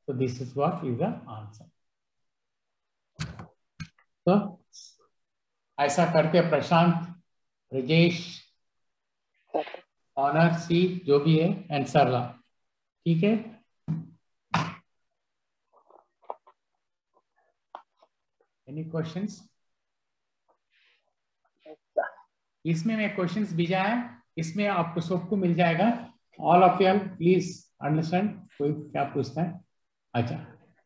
So this is what is the answer। So ऐसा करते प्रशांत, Rajesh, honour सी जो भी है एंड सरला, ठीक है। Any questions? इसमें मैं क्वेश्चंस भेजा है, इसमें आपको सबको मिल जाएगा। All of you please understand. कोई क्या पूछता है? अच्छा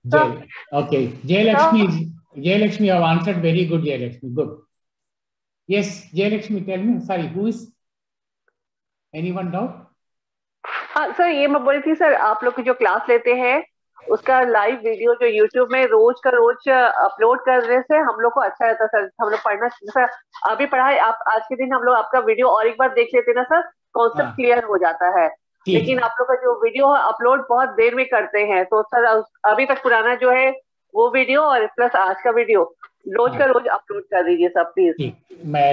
जय, okay Jayalakshmi, Jayalakshmi, you have answered very good, Jayalakshmi. Good. Yes, Jayalakshmi, tell me. Sorry, who is? Anyone doubt? हाँ सर, ये मैं बोली थी सर, आप लोग की जो क्लास लेते हैं उसका लाइव वीडियो जो YouTube में रोज का रोज अपलोड करने से हम लोग को अच्छा रहता है सर। हम लोग पढ़ना सर, अभी पढ़ाई आप आज के दिन हम लोग आपका वीडियो और एक बार देख लेते ना सर, कॉन्सेप्ट क्लियर हो जाता है। लेकिन आप लोग का जो वीडियो अपलोड बहुत देर में करते हैं, तो सर अभी तक पुराना जो है वो वीडियो और प्लस आज का वीडियो रोज का रोज अपलोड कर दीजिए सर प्लीज। मैं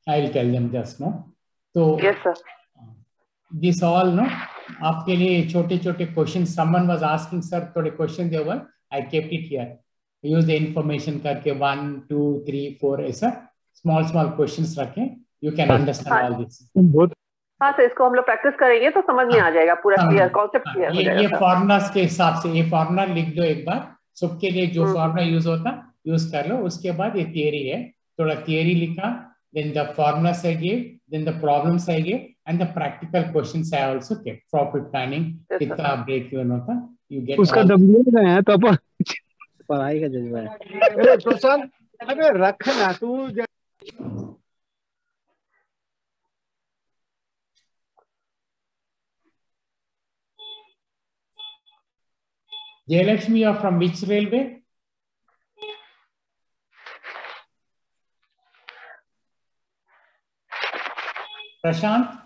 I'll tell them just now. So yes sir. This all no, आपके लिए छोटे छोटे question, someone was asking sir थोड़े question they, I kept it here. Use the information करके 1 2 3 4 ऐसा small questions रखें, you can understand all this. हाँ sir, इसको हम लोग प्रैक्टिस करेंगे तो समझ में आ जाएगा पूरा क्लियर कॉन्सेप्ट क्लियर हो जाएगा। ये फॉर्मुलास के हिसाब से ये फॉर्मुला लिख दो एक बार, सबके लिए जो फॉर्मुला यूज होता यूज कर लो। उसके बाद ये थियरी है, थोड़ा थियरी लिखा, then the formulas I gave, then the problems I gave, and the practical questions I also kept. Profit planning, कितना break even होता, you get उसका W में है तो पढ़ाई का जज्बा है। अरे प्रशांत, अबे रखना तू। Jayalakshmi, you are from which railway? Prashant,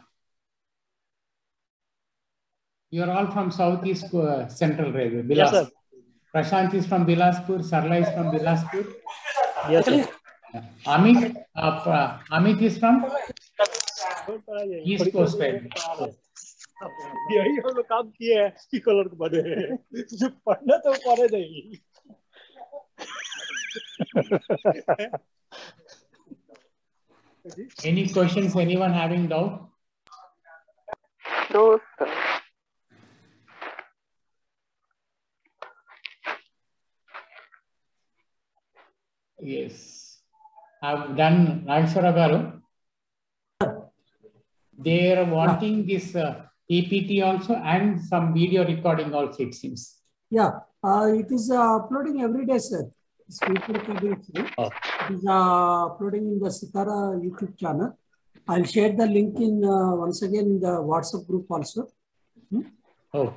you are all from Southeast Central Railway. Bilas. Yes, sir. Prashant is from Bilaspur. Sarla is from Bilaspur. Yes, sir. Amit is from East Coast Railway. यही हम लोग काम किए हैं कि colour को पढ़े हैं, जो पढ़ना तो पढ़े नहीं। Any questions? Anyone having doubt? No, sir. Yes, I've done. Nageshwara Garu. They are wanting this PPT also and some video recording also, it seems. Yeah, it is uploading every day, sir. It is uploading in the Sitara YouTube channel. I'll share the link in once again in the WhatsApp group also. Oh.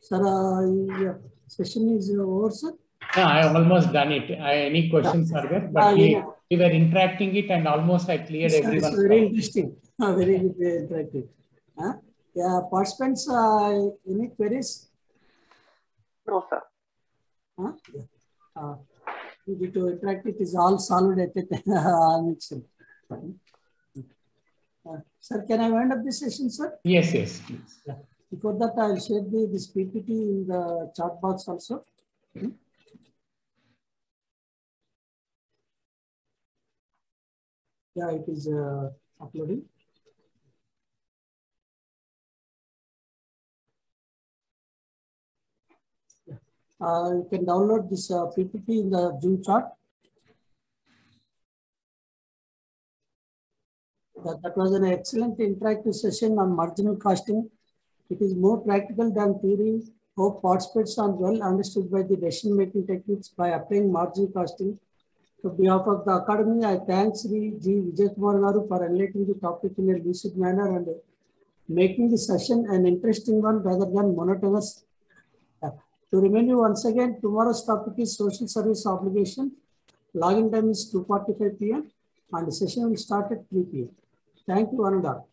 Sir, session is over, sir. No, I have almost done it. Any questions are there? But we were interacting it and almost I cleared everyone. It's very interesting. Very good interactive. Yeah, participants, any queries? No, sir. Due to interact, it is all solved at a sir, can I wind up this session, sir? Yes, yes, please. Yeah. Before that, I'll share this PPT in the chat box also. Yeah, it is uploading. You can download this PPT in the Zoom chat. That was an excellent interactive session on marginal costing. It is more practical than theory. Hope participants are well understood by the decision-making techniques by applying marginal costing. On behalf of the Academy, I thank Sri G. Vijay Kumar Garu for enlightening the topic in a lucid manner and making the session an interesting one rather than monotonous. To remind you once again, tomorrow's topic is social service obligation. Login time is 2:45 p.m. and the session will start at 3 p.m. Thank you, one and all.